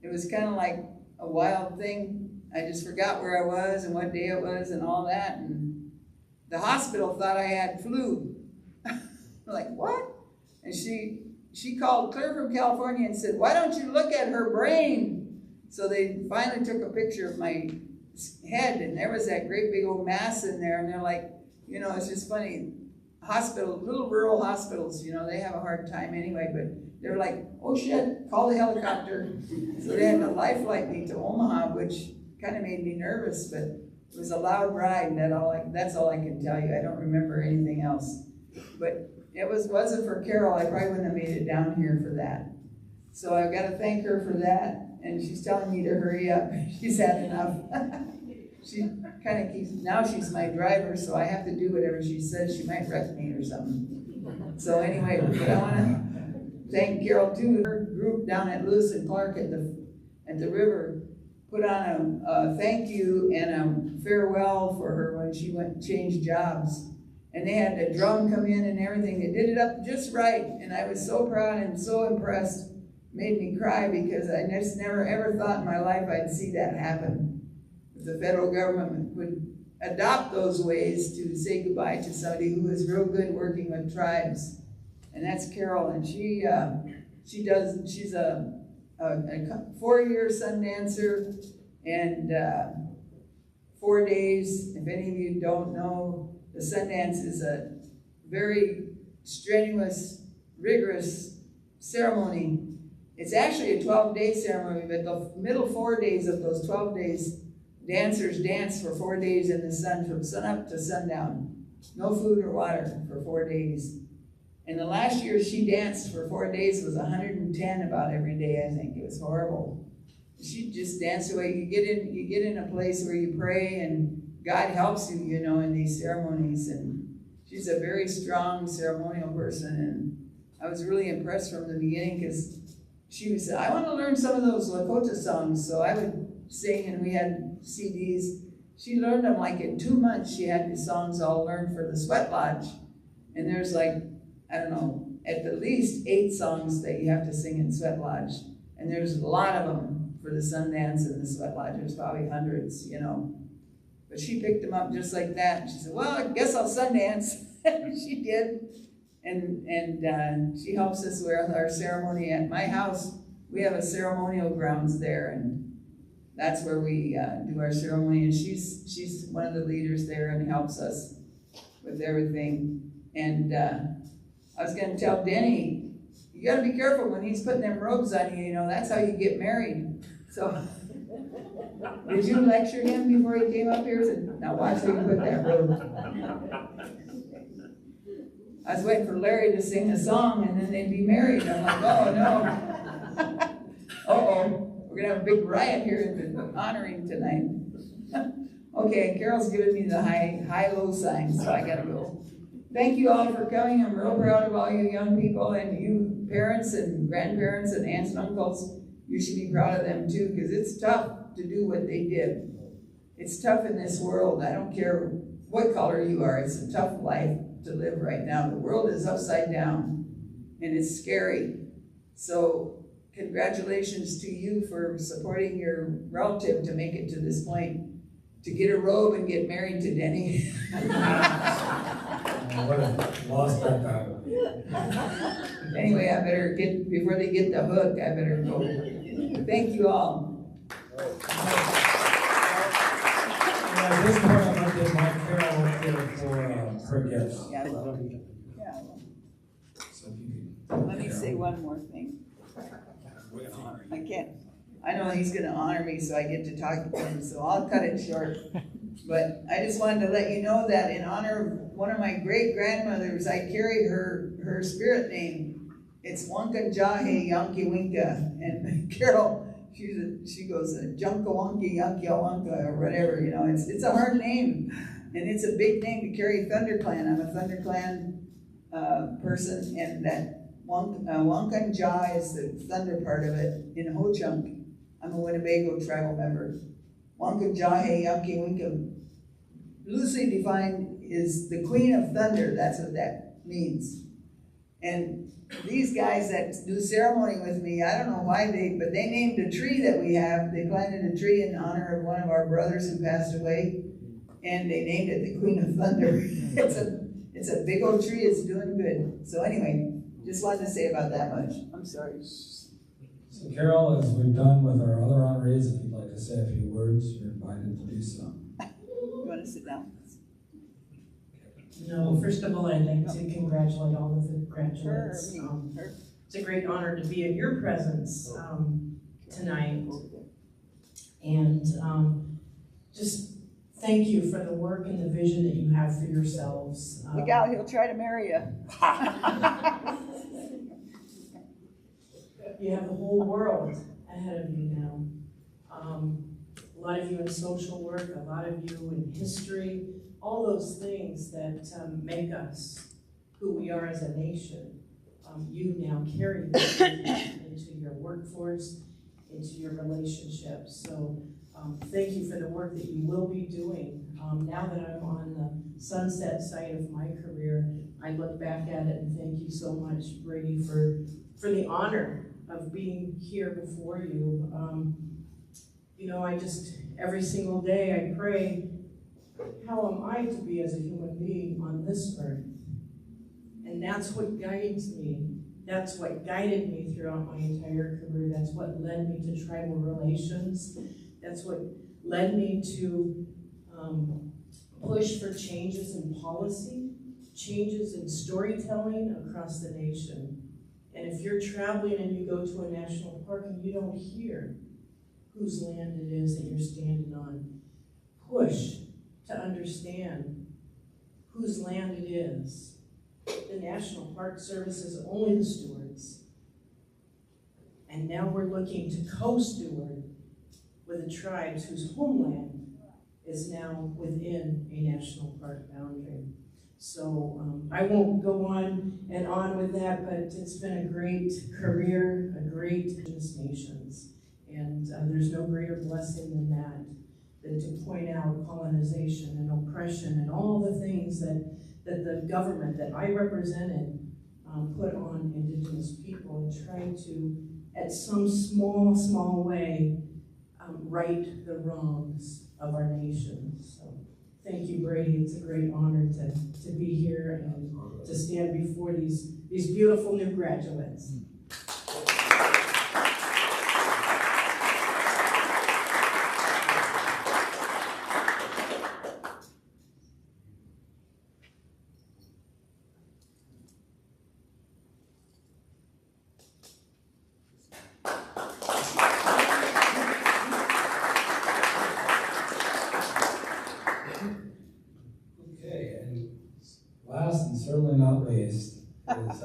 It was kind of like a wild thing. I just forgot where I was and what day it was and all that. And the hospital thought I had flu. Like, what? And she called clear from California and said, why don't you look at her brain? So they finally took a picture of my head, and there was that great big old mass in there. And they're like, it's just funny. hospital, little rural hospitals, you know, they have a hard time anyway, but they're like, oh shit, call the helicopter. So they had to life flight me to Omaha, which kind of made me nervous, but it was a loud ride, and that's all I can tell you. I don't remember anything else. But wasn't for Carol, I probably wouldn't have made it down here for that. So I've got to thank her for that, and she's telling me to hurry up. She's had enough. She kind of keeps, now she's my driver, so I have to do whatever she says. She might wreck me or something. So anyway, but I want to thank Carol too. Her group down at Lewis and Clark at the river put on a thank you and a farewell for her when she went changed jobs. And they had a drum come in and everything. They did it up just right. And I was so proud and so impressed. Made me cry because I just never ever thought in my life I'd see that happen. The federal government would adopt those ways to say goodbye to somebody who is real good working with tribes. And that's Carol, and she's a 4-year sun dancer, and 4 days. If any of you don't know, the Sundance is a very strenuous, rigorous ceremony. It's actually a 12-day ceremony, but the middle 4 days of those 12 days, dancers dance for 4 days in the sun, from sunup to sundown. No food or water for 4 days. And the last year she danced for 4 days was 110 about every day, I think. It was horrible. She just danced away. You get in a place where you pray and God helps you, you know, in these ceremonies. And she's a very strong ceremonial person. And I was really impressed from the beginning because she was, I want to learn some of those Lakota songs. So I would sing, and we had CDs. She learned them like in 2 months. She had the songs all learned for the Sweat Lodge. And there's like, I don't know, at the least 8 songs that you have to sing in Sweat Lodge. And there's a lot of them for the Sundance and the Sweat Lodge. There's probably hundreds, you know. But she picked them up just like that. And she said, well, I guess I'll Sundance. She did. And she helps us with our ceremony at my house. We have a ceremonial grounds there, and that's where we do our ceremony. And she's one of the leaders there and helps us with everything. And I was going to tell Denny, you got to be careful when he's putting them robes on you, you know, that's how you get married. So, did you lecture him before he came up here? Said, now watch how you put that robe. I was waiting for Larry to sing a song and then they'd be married. I'm like, oh no. Uh-oh, we're going to have a big riot here in the honoring tonight. Okay, Carol's giving me the high-low sign, so I got to go. Thank you all for coming. I'm real proud of all you young people and you parents and grandparents and aunts and uncles. You should be proud of them too, because it's tough to do what they did. It's tough in this world. I don't care what color you are. It's a tough life to live right now. The world is upside down and it's scary. So congratulations to you for supporting your relative to make it to this point. To get a robe and get married to Denny. What a lost that battle. Anyway, I better get, before they get the hook, I better go. Thank you all. At this point, I'm going to get my Carol up here for her gifts. Yeah, I will. Yeah, I will. Let me say one more thing. I can't. I know he's going to honor me, so I get to talk to him, so I'll cut it short. But I just wanted to let you know that in honor of one of my great-grandmothers, I carry her spirit name. It's Wanka Jahe Yanki Winka. And Carol, she goes, Junka Wonky Yanki Wanka, or whatever, you know. It's a hard name, and it's a big name to carry ThunderClan. I'm a ThunderClan person, and that Wanka Jah is the thunder part of it in Ho-Chunk. I'm a Winnebago tribal member. Wanka Jahe Yanki Winka, loosely defined, is the Queen of Thunder. That's what that means. And these guys that do ceremony with me, I don't know why but they named a tree that we have. They planted a tree in honor of one of our brothers who passed away, and they named it the Queen of Thunder. It's a big old tree. It's doing good. So anyway, just wanted to say about that much. I'm sorry. So Carol, as we've done with our other honorees, if you'd like to say a few words, you're invited to do so. You want to sit down? No, first of all, I'd like to congratulate all of the graduates. It's a great honor to be in your presence tonight. And just thank you for the work and the vision that you have for yourselves. Look out, he'll try to marry you. You have the whole world ahead of you now. A lot of you in social work, a lot of you in history, all those things that make us who we are as a nation. You now carry that into your workforce, into your relationships. So thank you for the work that you will be doing. Now that I'm on the sunset side of my career, I look back at it and thank you so much, Brady, for the honor of being here before you. You know, every single day I pray, how am I to be as a human being on this earth? And that's what guides me. That's what guided me throughout my entire career. That's what led me to tribal relations. That's what led me to push for changes in policy, changes in storytelling across the nation. And if you're traveling and you go to a national park and you don't hear whose land it is that you're standing on, push to understand whose land it is. The National Park Service is only the stewards. And now we're looking to co-steward with the tribes whose homeland is now within a national park boundary. So I won't go on and on with that, but it's been a great career, a great Indigenous nations. And there's no greater blessing than that, than to point out colonization and oppression and all the things that the government that I represented put on Indigenous people and try to, at some small way, right the wrongs of our nation. So thank you, Brady. It's a great honor to be here and to stand before these beautiful new graduates. Certainly not least, is,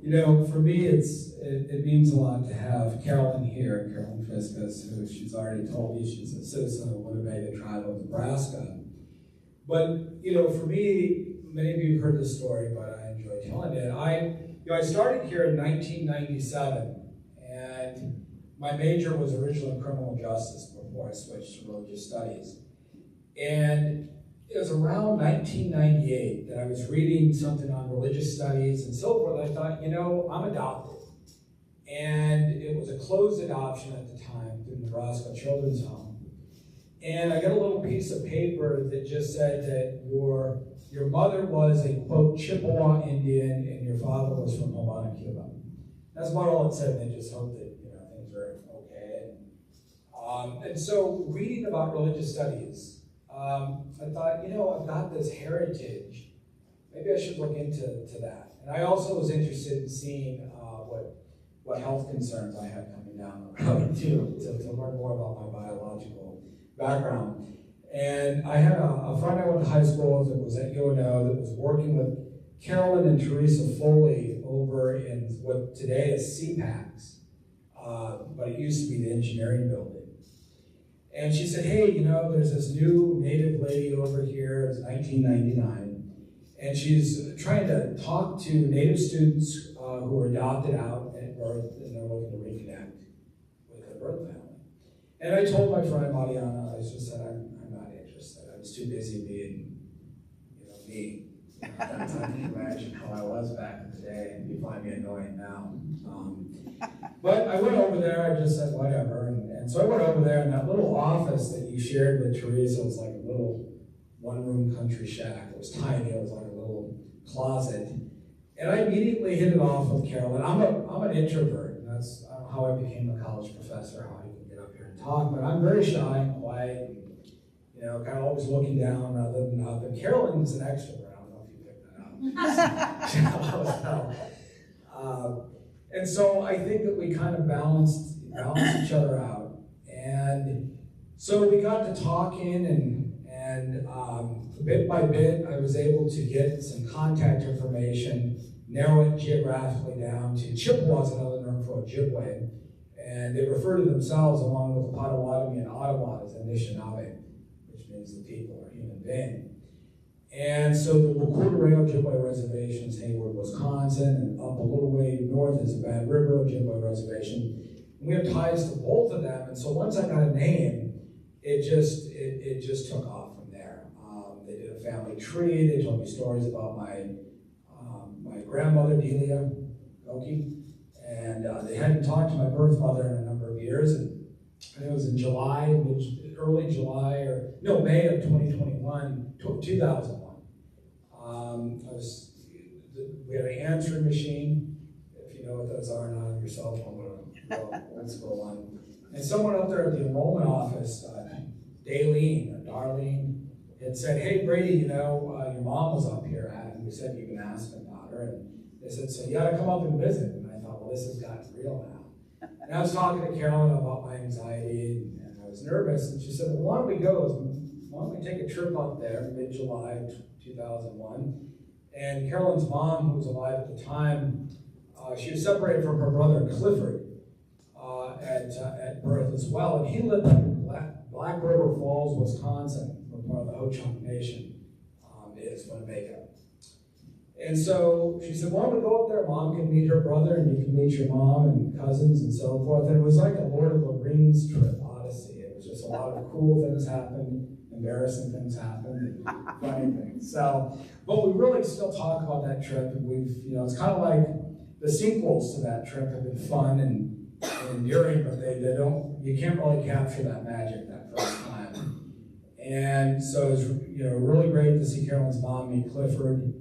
you know, for me, it means a lot to have Carolyn here, Carolyn Fiskus, who she's already told me she's a citizen of Winnebago tribe of Nebraska. But, you know, for me, many of you have heard this story, but I enjoy telling it. I started here in 1997, and my major was originally criminal justice before I switched to religious studies. And it was around 1998 that I was reading something on religious studies and so forth. I thought, you know, I'm adopted. And it was a closed adoption at the time through Nebraska Children's Home. And I got a little piece of paper that just said that your mother was a, quote, Chippewa Indian and your father was from Omaha, Cuba. That's about all it said. They just hoped that, you know, things were okay. And so reading about religious studies, I thought, you know, I've got this heritage. Maybe I should look into that. And I also was interested in seeing what health concerns I had coming down the road too, to learn more about my biological background. And I had a friend I went to high school with that was at UNO that was working with Carolyn and Teresa Foley over in what today is CPACs, but it used to be the engineering building. And she said, hey, you know, there's this new Native lady over here, it's 1999, and she's trying to talk to Native students who were adopted out at birth, and they're looking to reconnect with their birth family. And I told my friend Mariana, I just said, I'm not interested. I was too busy being, you know, me. I can imagine how I was back in the day, and you find me annoying now. But I went over there, I just said whatever, and so I went over there, and that little office that you shared with Teresa was like a little one-room country shack. It was tiny, it was like a little closet. And I immediately hit it off with Carolyn. I'm an introvert, and that's how I became a college professor, how I can get up here and talk, but I'm very shy and quiet, and, you know, kind of always looking down rather than up. And Carolyn's an extrovert, I don't know if And so I think that we kind of balanced each other out. And so we got to talking, and bit by bit, I was able to get some contact information, narrow it geographically down to Chippewas, another term for Ojibwe. And they refer to themselves, along with the Potawatomi and Ottawa, as Anishinaabe, which means the people are human being. And so the Wakuri Ojibwe Reservation is Hayward, Wisconsin, and up a little way north is the Bad River Ojibwe Reservation. And we have ties to both of them, and so once I got a name, it just took off from there. They did a family tree. They told me stories about my grandmother, Delia Goki, and they hadn't talked to my birth mother in a number of years, and it was in May of 2001. We had an answering machine, if you know what those are, not on your cell phone, but let's go on. And someone up there at the enrollment office, Darlene, had said, "Hey Brady, your mom was up here," and we said you can ask about her. And they said, "So you got to come up and visit." And I thought, well, this has gotten real now. And I was talking to Carolyn about my anxiety, and I was nervous, and she said, "Well, why don't we take a trip up there, mid-July 2001?" And Carolyn's mom, who was alive at the time, she was separated from her brother Clifford at birth as well, and he lived in Black River Falls, Wisconsin, where part of the Ho-Chunk Nation is Winnebago. And so she said, "Why don't we go up there? Mom can meet her brother, and you can meet your mom and cousins and so forth." And it was like a Lord of the Rings trip, Odyssey. It was just a lot of cool things happened, embarrassing things happened, and funny things. So, but we really still talk about that trip, and it's kind of like the sequels to that trip have been fun and enduring, but you can't really capture that magic that first time. And so it was, really great to see Carolyn's mom meet Clifford,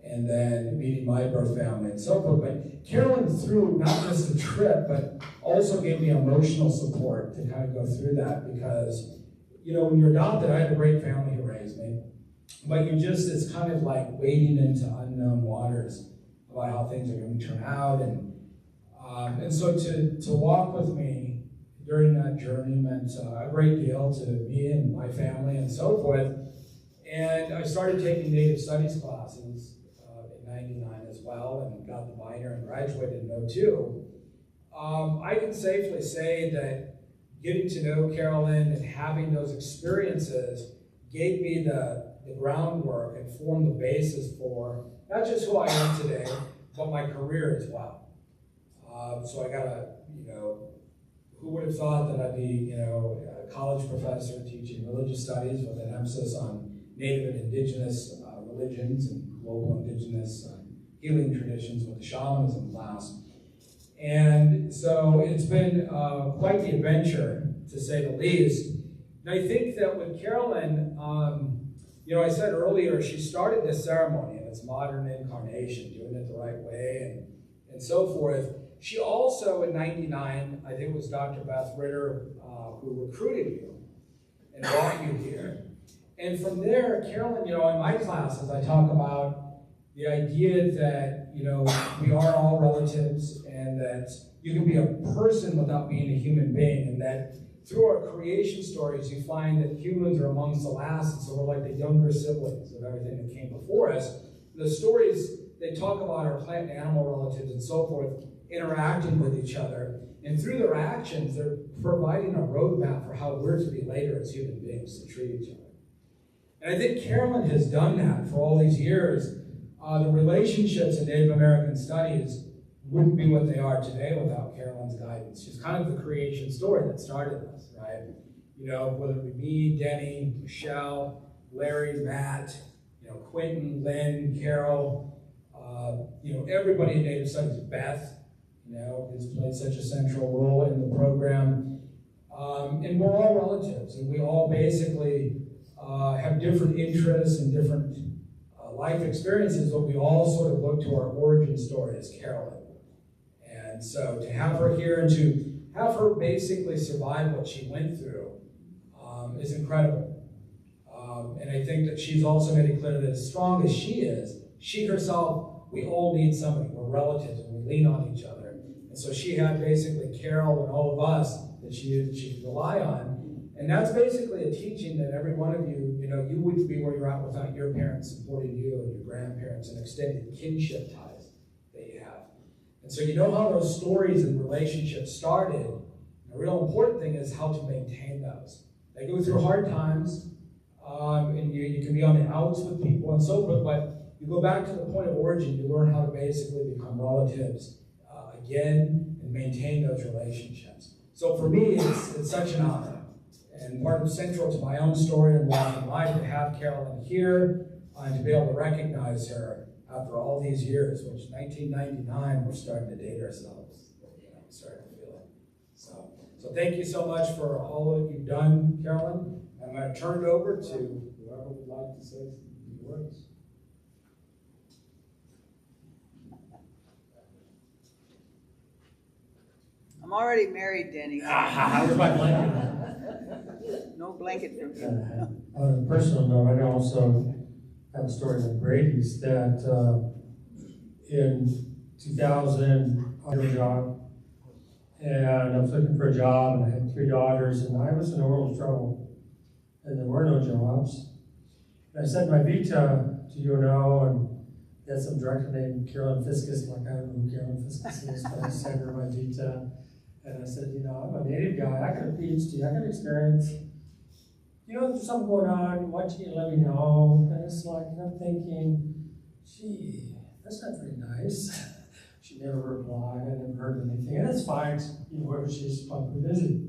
and then meeting my birth family and so forth. But Carolyn, through not just the trip, but also gave me emotional support to kind of go through that, because when you're adopted, I had a great family who raised me, but it's kind of like wading into unknown waters about how things are going to turn out. And so to walk with me during that journey meant a great deal to me and my family and so forth. And I started taking Native Studies classes in '99 as well, and got the minor and graduated in '02. I can safely say that getting to know Carolyn and having those experiences gave me the groundwork and formed the basis for not just who I am today, but my career as well. So I got who would have thought that I'd be, a college professor teaching religious studies with an emphasis on Native and Indigenous religions and global Indigenous healing traditions with the shamanism class. And so it's been quite the adventure, to say the least. And I think that with Carolyn, I said earlier, she started this ceremony in its modern incarnation, doing it the right way and so forth. She also, in '99, I think it was Dr. Beth Ritter who recruited you and brought you here. And from there, Carolyn, in my classes, I talk about the idea that, we are all relatives, and that you can be a person without being a human being, and that through our creation stories, you find that humans are amongst the last, and so we're like the younger siblings of everything that came before us. The stories they talk about our plant and animal relatives and so forth interacting with each other, and through their actions, they're providing a roadmap for how we're to be later as human beings, to treat each other. And I think Carolyn has done that for all these years. The relationships in Native American studies wouldn't be what they are today without Carolyn's guidance. She's kind of the creation story that started us, right? Whether it be me, Denny, Michelle, Larry, Matt, Quentin, Lynn, Carol, everybody in Native Studies, Beth, who's played such a central role in the program. And we're all relatives, and we all basically have different interests and different life experiences, but we all sort of look to our origin story as Carolyn. And so to have her here and to have her basically survive what she went through is incredible. And I think that she's also made it clear that as strong as she is, she herself, we all need somebody. We're relatives and we lean on each other. And so she had basically Carol and all of us that she could rely on. And that's basically a teaching that every one of you, you wouldn't be where you're at without your parents supporting you and your grandparents and extended kinship ties that you have. And so you know how those stories and relationships started. The real important thing is how to maintain those. They go through hard times, and you can be on the outs with people and so forth, but you go back to the point of origin, you learn how to basically become relatives again and maintain those relationships. So for me, it's such an honor. And part of central to my own story and walk in life to have Carolyn here and to be able to recognize her after all these years, which 1999, we're starting to date ourselves. We're starting to feel it. So thank you so much for all that you've done, Carolyn. I'm going to turn it over to whoever would like to say a few words. I'm already married, Denny. Where's my blanket? No blanket from you. On a personal note, I also have a story with Brady's that in 2000, I got a job, and I was looking for a job, and I had 3 daughters, and I was in a world of trouble, and there were no jobs. And I sent my vita to UNO, and they had some director named Carolyn Fiskus, like I don't know who Carolyn Fiskus is, but I sent her my vita, and I said, I'm a native guy, I got a PhD, I got experience. There's something going on, why don't you let me know? And it's like, I'm thinking, gee, that's not very nice. She never replied, I never heard anything, and that's fine, whoever she is, probably busy.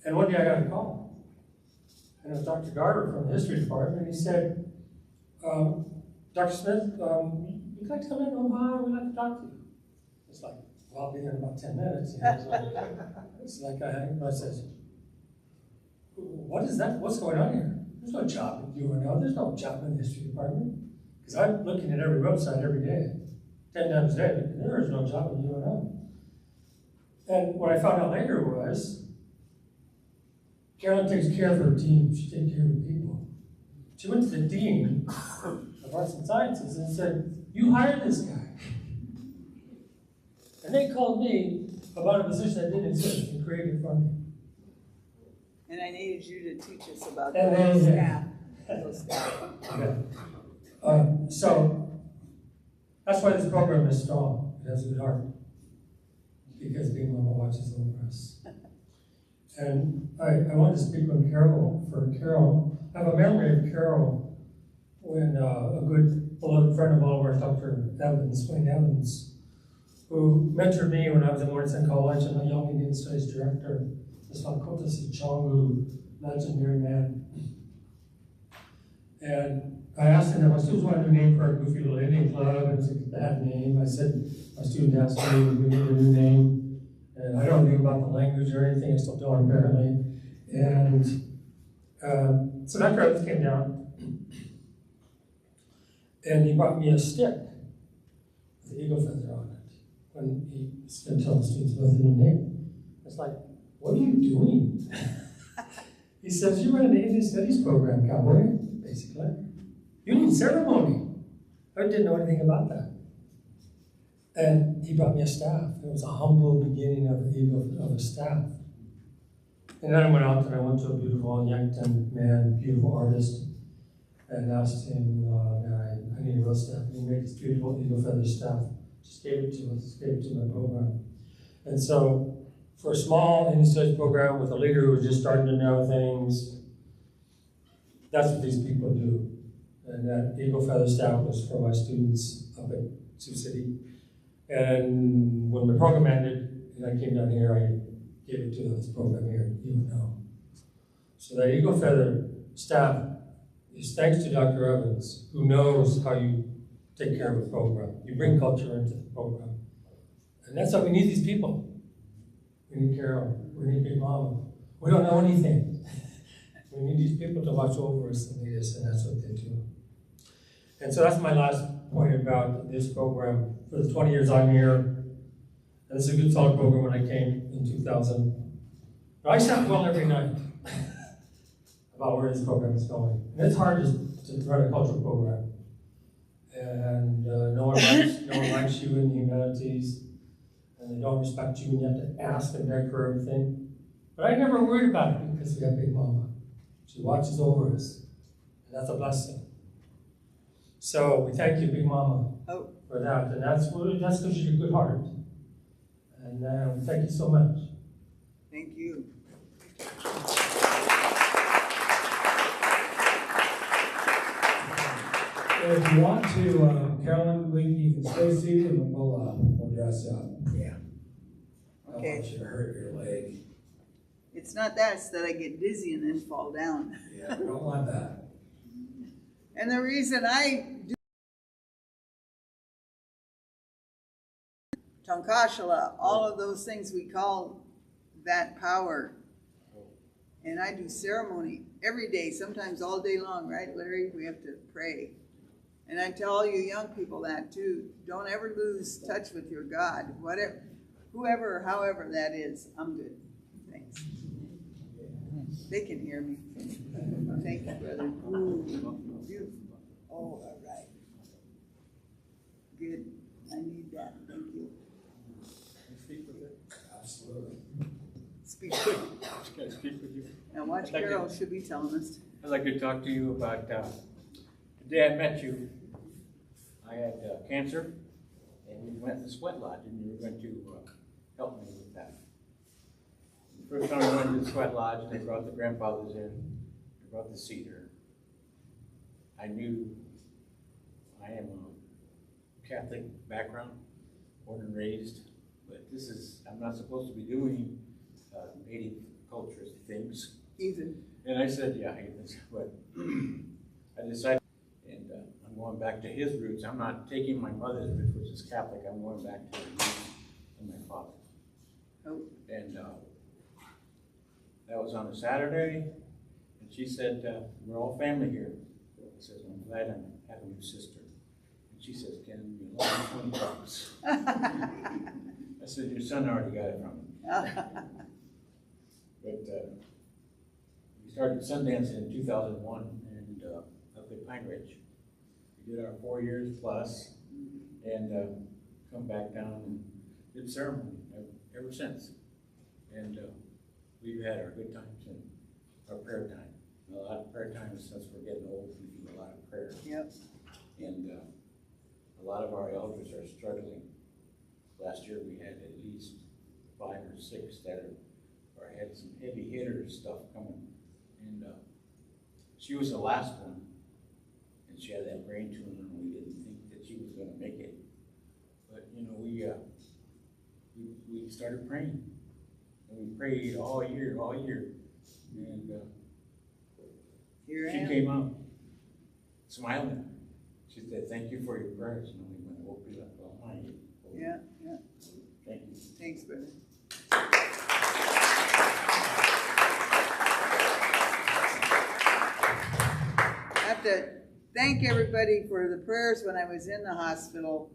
And one day I got a call, and it was Dr. Garber from the history department, and he said, Dr. Smith, you'd like to come in Omaha, we'd like to talk to you. It's like, well, I'll be there in about 10 minutes. It's like I said, what is that? What's going on here? There's no job at UNO. There's no job in the history department. Because I'm looking at every website every day, 10 times a day, and there is no job at UNO. And what I found out later was, Carolyn takes care of her team. She takes care of her people. She went to the dean of Arts and Sciences and said, you hired this guy. And they called me about a position that didn't exist and created it for me. And I needed you to teach us about And those staff. So that's why this program is strong. It has a good heart. Because Big Mama watches over us. And I wanted to speak on Carol, for Carol. I have a memory of Carol when a good beloved friend of ours, Dr. Evans, Wayne Evans, who mentored me when I was at Morrison College and a Young Indian Studies director, this Lakota Sichongu, legendary man. And I asked him if my students wanted a new name for our goofy little Indian club, and it was a bad name. I said, my student asked me, we need a new name. And I don't know about the language or anything, I still don't apparently. And so Dr. Evans came down, and he brought me a stick with the eagle feather on it when he was going to tell the students about the new name. It's like, what are you doing? He says, you run an Indian Studies program, cowboy, basically. You need ceremony. I didn't know anything about that. And he brought me a staff. It was a humble beginning of a staff. And then I went out and I went to a beautiful Yankton man, beautiful artist, and asked him, I need a real staff. And he made this beautiful eagle feather staff. Just gave it to us, gave it to my program. And so, for a small Indian Studies program with a leader who was just starting to know things, that's what these people do. And that eagle feather staff was for my students up at Sioux City. And when my program ended, and I came down here, I gave it to this program here at UNO. So that eagle feather staff is thanks to Dr. Evans, who knows how you take care of a program. You bring culture into the program. And that's why we need these people. We need Carol, we need Big Mama. We don't know anything. We need these people to watch over us and lead us, and that's what they do. And so that's my last point about this program. For the 20 years I'm here, and this is a good solid program when I came in 2000. But I sat well every night about where this program is going. And it's hard to run a cultural program. and no one likes you in the humanities, and they don't respect you, and you have to ask and beg for everything. But I never worried about it because we have Big Mama. She watches over us, and that's a blessing. So we thank you, Big Mama, for that, and that's because you're a good heart. And thank you so much. Thank you. If you want to, Carolyn, you can stay seated and we'll dress up. Yeah. I don't want you to hurt your leg. It's not that, it's that I get dizzy and then fall down. Yeah, we don't want that. And the reason I do Tonkashala, all of those things we call that power. And I do ceremony every day, sometimes all day long, right, Larry? We have to pray. And I tell all you young people that too. Don't ever lose touch with your God. Whatever, whoever or however that is, I'm good. Thanks. They can hear me. Thank you, brother. Ooh, beautiful. Oh, all right. Good. I need that. Thank you. Speak with it. Absolutely. Speak with it. Can I speak with you? Now watch Carol, she'll be telling us. I'd like to talk to you about the day I met you. I had cancer, and we went to the sweat lodge, and you were going to help me with that. The first time I went to the sweat lodge, they brought the grandfathers in, they brought the cedar. I knew I am a Catholic background, born and raised, but this is, I'm not supposed to be doing native culture things. Even. And I said, yeah, but I decided, and I'm going back to his roots. I'm not taking my mother's roots, which is Catholic. I'm going back to the roots of my father. Oh. And that was on a Saturday, and she said, we're all family here. I said, I'm glad I have a new sister. And she says, Ken, you lost $20. I said, your son already got it from me. But we started Sundance in 2001 and up at Pine Ridge. We did our 4 years plus and come back down and did ceremony ever since. And we've had our good times and our prayer time. A lot of prayer time since we're getting old. We do a lot of prayer. Yep. And a lot of our elders are struggling. Last year we had at least 5 or 6 that had some heavy hitter stuff coming. And she was the last one. And she had that brain tumor and we didn't think that she was going to make it. But you know, we started praying. And we prayed all year. And she came out smiling. She said, thank you for your prayers. And we went, oh, behind you. Yeah, yeah. Thank you. Thanks, brother. I have to thank everybody for the prayers when I was in the hospital.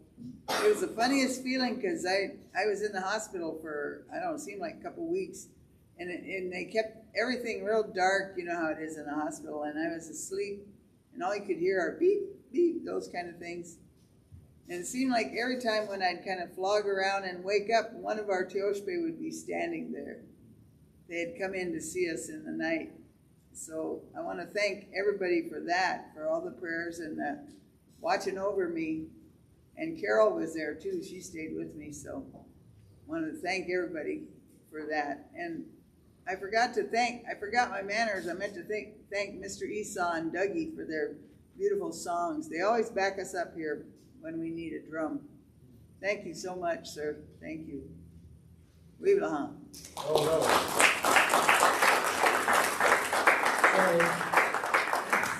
It was the funniest feeling because I was in the hospital for, I don't know, it seemed like a couple weeks. And they kept everything real dark, you know how it is in the hospital. And I was asleep and all you could hear are beep, beep, those kind of things. And it seemed like every time when I'd kind of flog around and wake up, one of our Teoshbe would be standing there. They had come in to see us in the night. So I want to thank everybody for that, for all the prayers and watching over me. And Carol was there too. She stayed with me. So I want to thank everybody for that. And I forgot my manners. I meant to thank Mr. Esau and Dougie for their beautiful songs. They always back us up here when we need a drum. Thank you so much, sir. Thank you. Vive la Ham. Oh, no.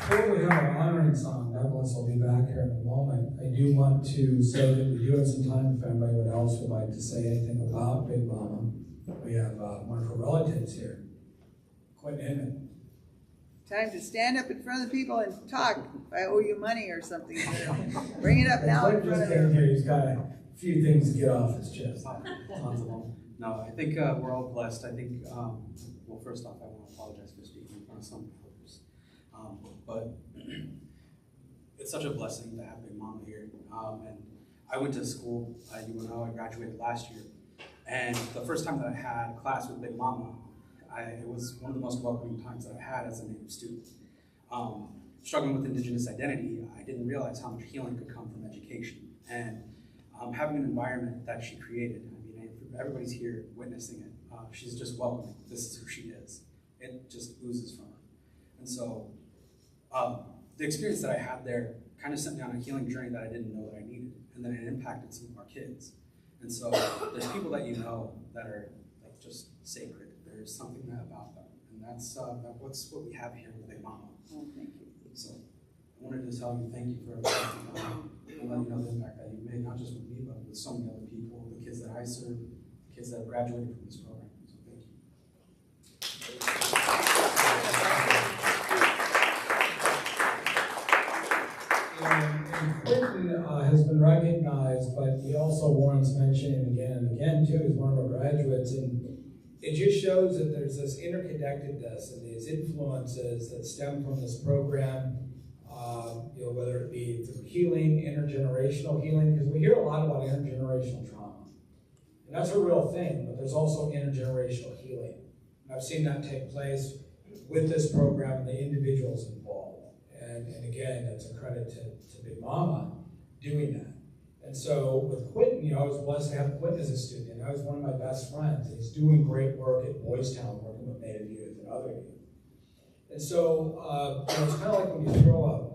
Before we have our honoring song, Douglas will be back here in a moment. I do want to say that we do have some time if anybody else would like to say anything about Big Mama. We have one of her relatives here. Quit in Time to stand up in front of the people and talk. If I owe you money or something, bring it up now. Quit just came here. He's got a few things to get off his chest. No, I think we're all blessed. I think, well, first off, I want to apologize for speaking in front of some folks. But it's such a blessing to have Big Mama here. And I went to school at UNO. I graduated last year. And the first time that I had class with Big Mama, it was one of the most welcoming times that I had as a Native student. Struggling with Indigenous identity, I didn't realize how much healing could come from education. And having an environment that she created, I mean, everybody's here witnessing it. She's just welcoming. This is who she is. It just oozes from her. And so the experience that I had there kind of sent me on a healing journey that I didn't know that I needed. And then it impacted some of our kids. And so there's people that you know that are like just sacred. There's something about them. And that's what we have here with Big Mama. Oh, thank you. So I wanted to tell you thank you for everything. And let you know the impact that you've made, not just with me, but with so many other people, the kids that I serve, the kids that have graduated from this program. So thank you. And Quentin has been recognized, but he also warrants mentioning again and again too as one of our graduates. And it just shows that there's this interconnectedness and these influences that stem from this program, whether it be through healing, intergenerational healing, because we hear a lot about intergenerational trauma. And that's a real thing, but there's also intergenerational healing. And I've seen that take place with this program and the individuals involved. And again, it's a credit to Big Mama doing that. And so with Quentin, I was blessed to have Quentin as a student. And I was one of my best friends. He's doing great work at Boys Town, working with Native youth and other youth. And so it's kind of like when you throw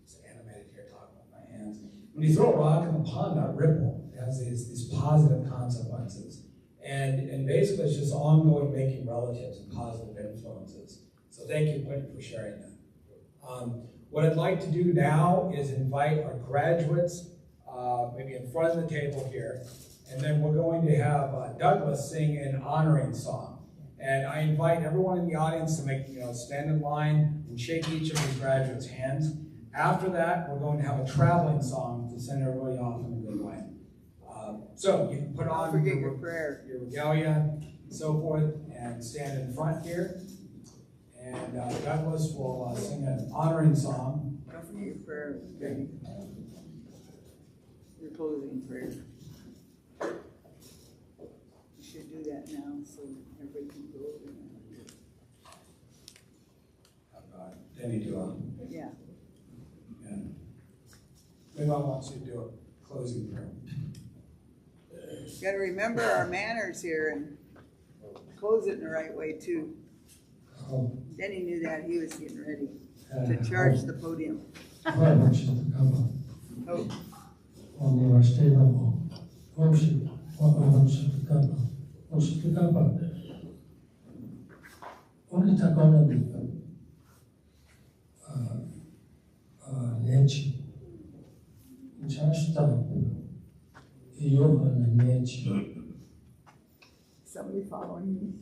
it's animated here talking with my hands. When you throw a rock in the pond, that ripple, it has these positive consequences. And basically it's just ongoing making relatives and positive influences. So thank you, Quentin, for sharing that. What I'd like to do now is invite our graduates maybe in front of the table here, and then we're going to have Douglas sing an honoring song. And I invite everyone in the audience to make, stand in line and shake each of these graduates' hands. After that, we're going to have a traveling song to send everybody off in a good way. So you can put on your regalia and so forth, and stand in front here. And Douglas will sing an honoring song. Don't forget your prayer, baby. Your closing prayer. You should do that now so everybody can go over now. Denny, do Yeah. Maybe I want you to do a closing prayer. You got to remember our manners here and close it in the right way too. Denny knew that. He was getting ready to charge the podium. Somebody following me.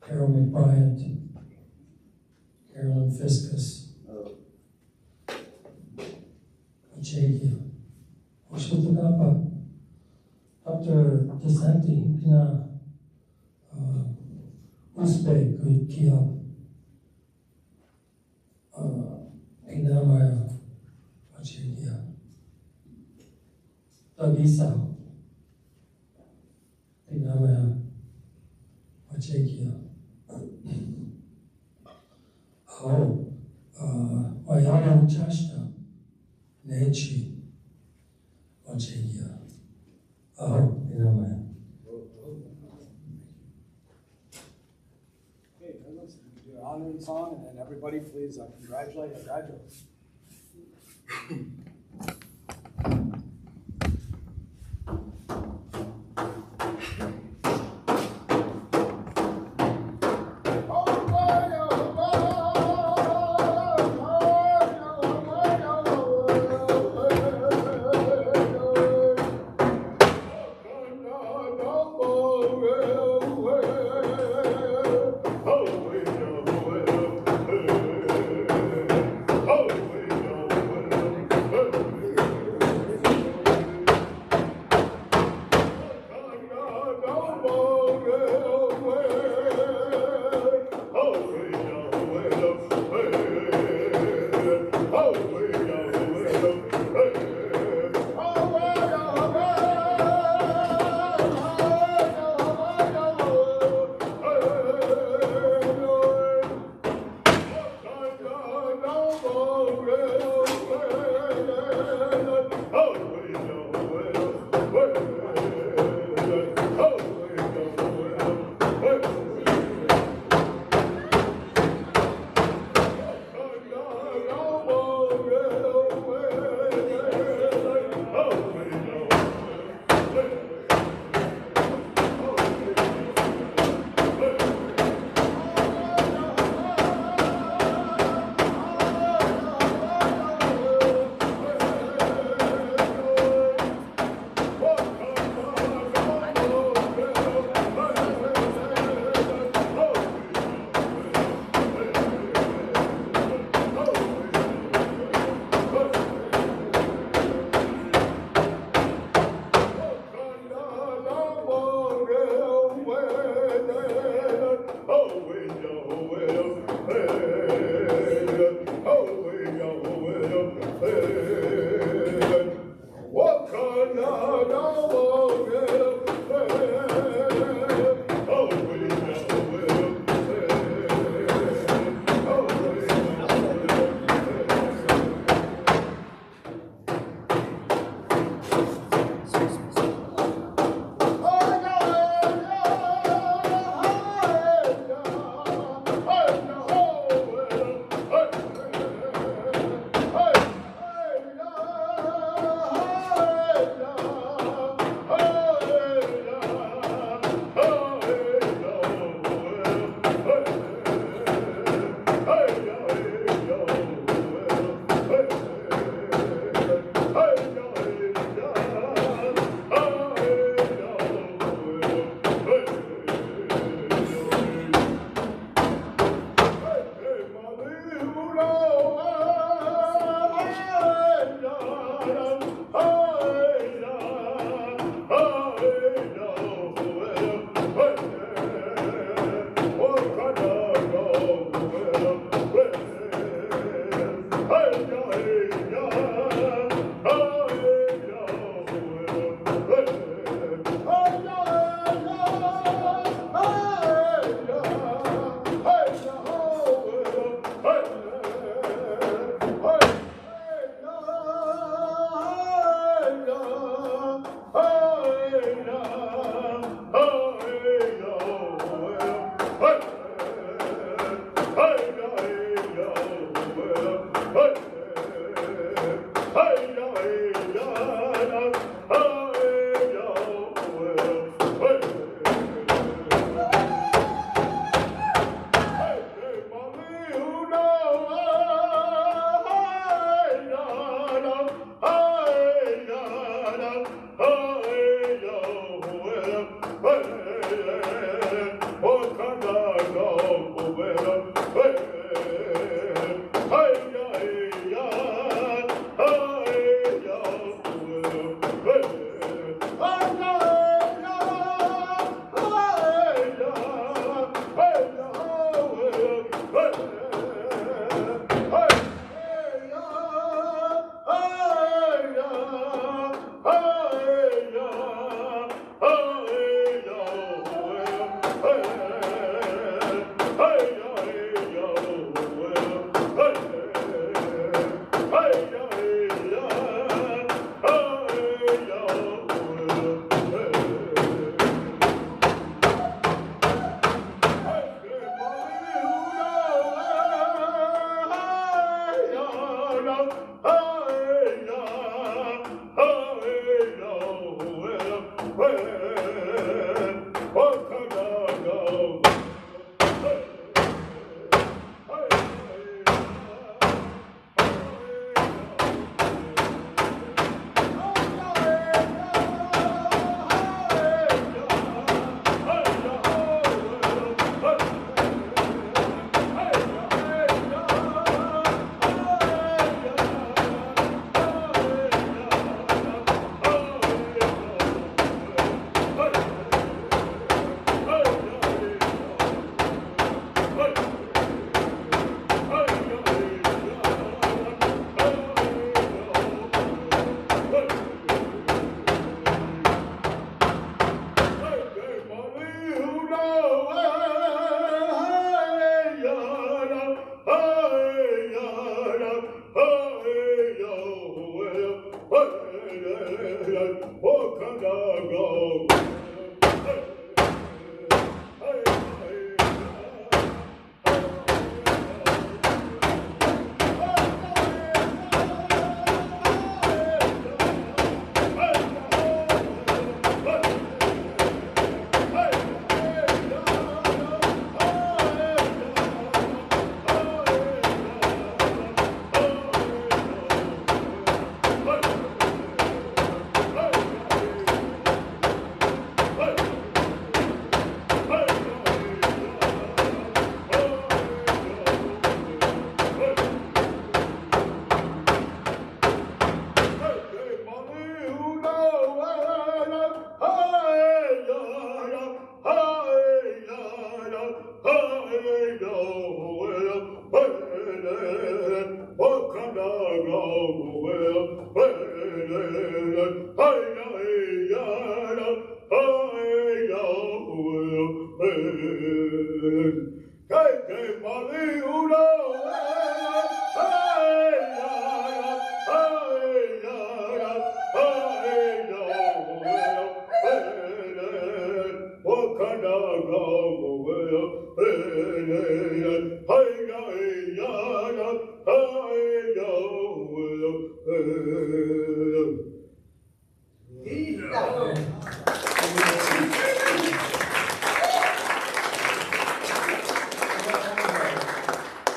Carol McBride, Carolyn Fiskus, Ochegia, Oshutagapa, Dr. Desanti, Kina, Uzbek, Kia, Kinamaya, Ochegia, Dagisa, Kinamaya, Ochegia. Wayama Chashta, Nechi, Ochegia. Inamaya. Okay, Douglas, you can do an honoring song, and then everybody please congratulate our graduates.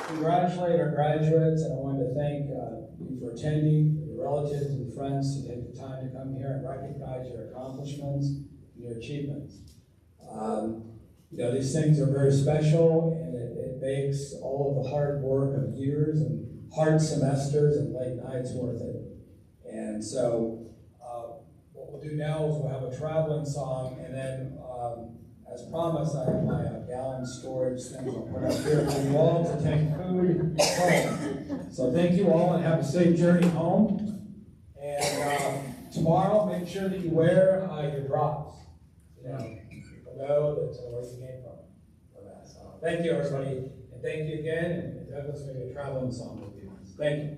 Congratulate our graduates, and I wanted to thank you for attending, your relatives and friends to take the time to come here and recognize your accomplishments and your achievements. These things are very special, and it makes all of the hard work of years and hard semesters and late nights worth it. And so what we'll do now is we'll have a traveling song, and then as promised, I have my gallon storage things I'll put up here for you all to take food home. So thank you all, and have a safe journey home. And tomorrow, make sure that you wear your drops. People know that's where you came from. So thank you, everybody, and thank you again. And Douglas, maybe a traveling song will be nice. Thank you.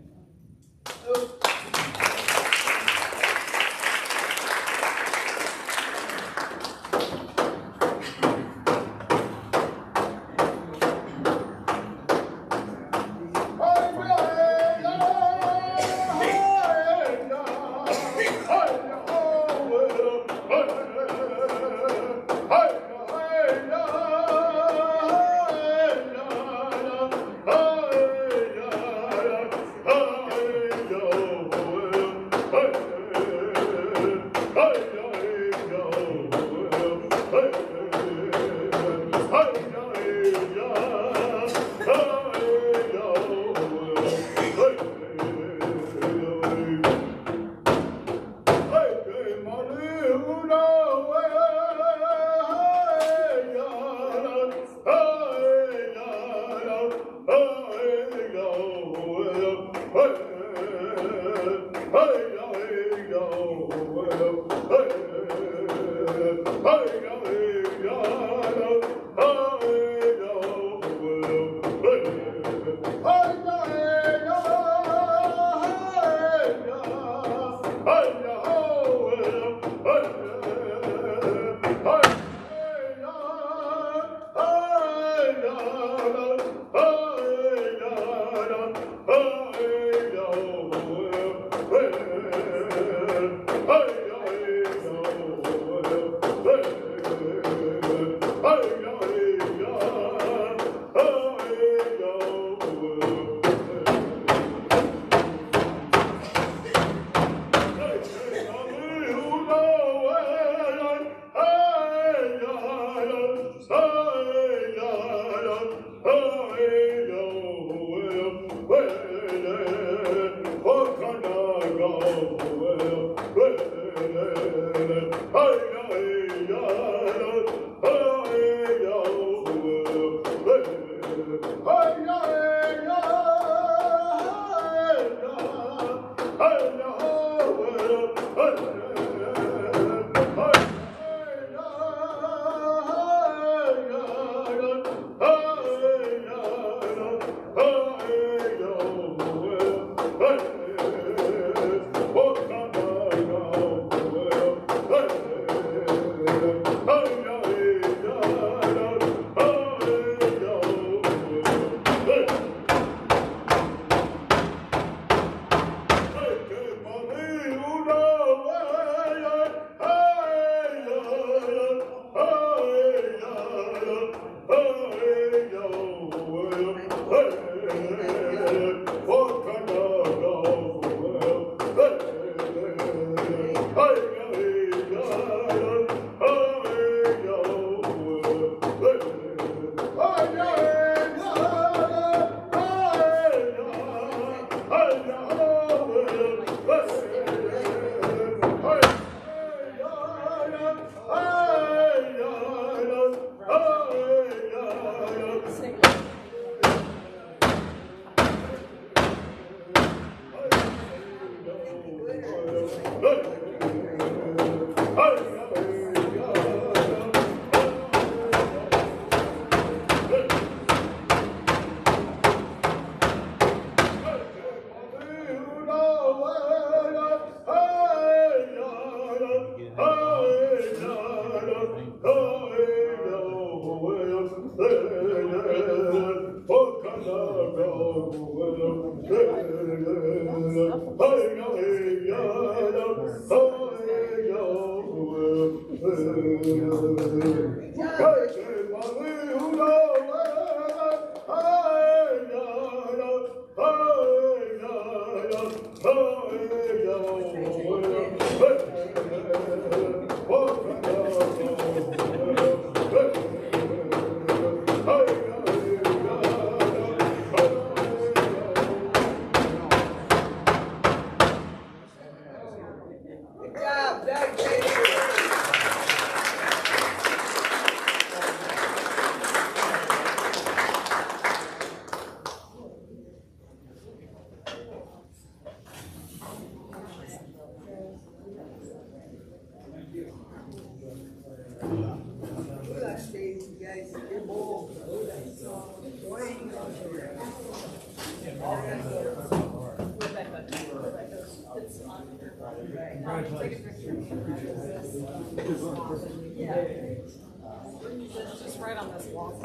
Just right on this wall.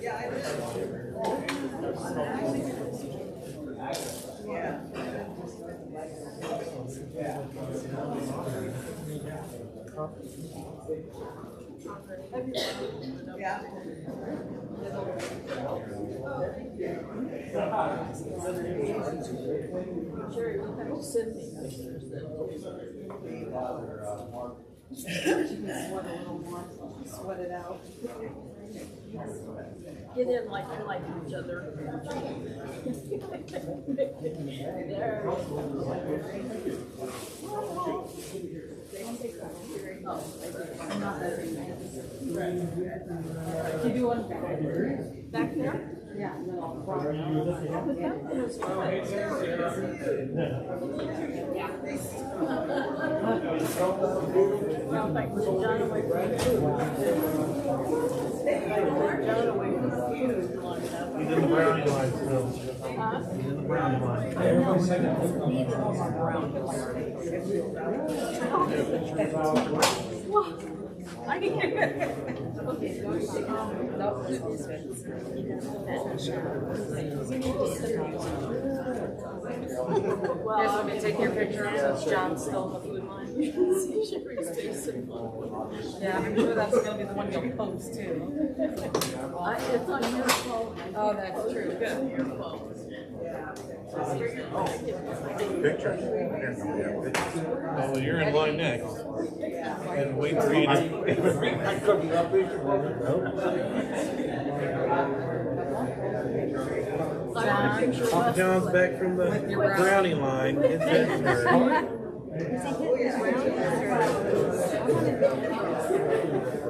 Yeah, I did. Yeah. Yeah. Sherry, what kind of send me pictures that you can sweat a little more, sweat it out. Get in like you like each other. You do one back there? Yeah, and then I'll put them in as well. Well, thank you, John, away from the food. John, away from the food long enough. He's in the brownie line still. He's in the brownie line. Everyone's neither of our brownies. I can hear it. Okay, go well, I'm gonna take your picture of John still in the food line. See Sherry's face in the yeah, I'm sure that's gonna be the one you'll post too. It's on your phone. Oh, that's true. Good. Your phone. Pictures. Oh, well, you're in line next. And wait for you to. John's back from the brownie line. It's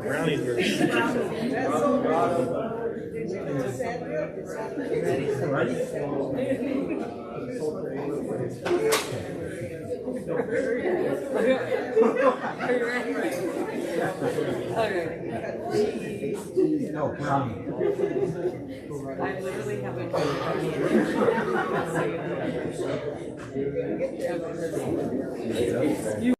brownies Are you ready? Okay. No, brownie. I literally have a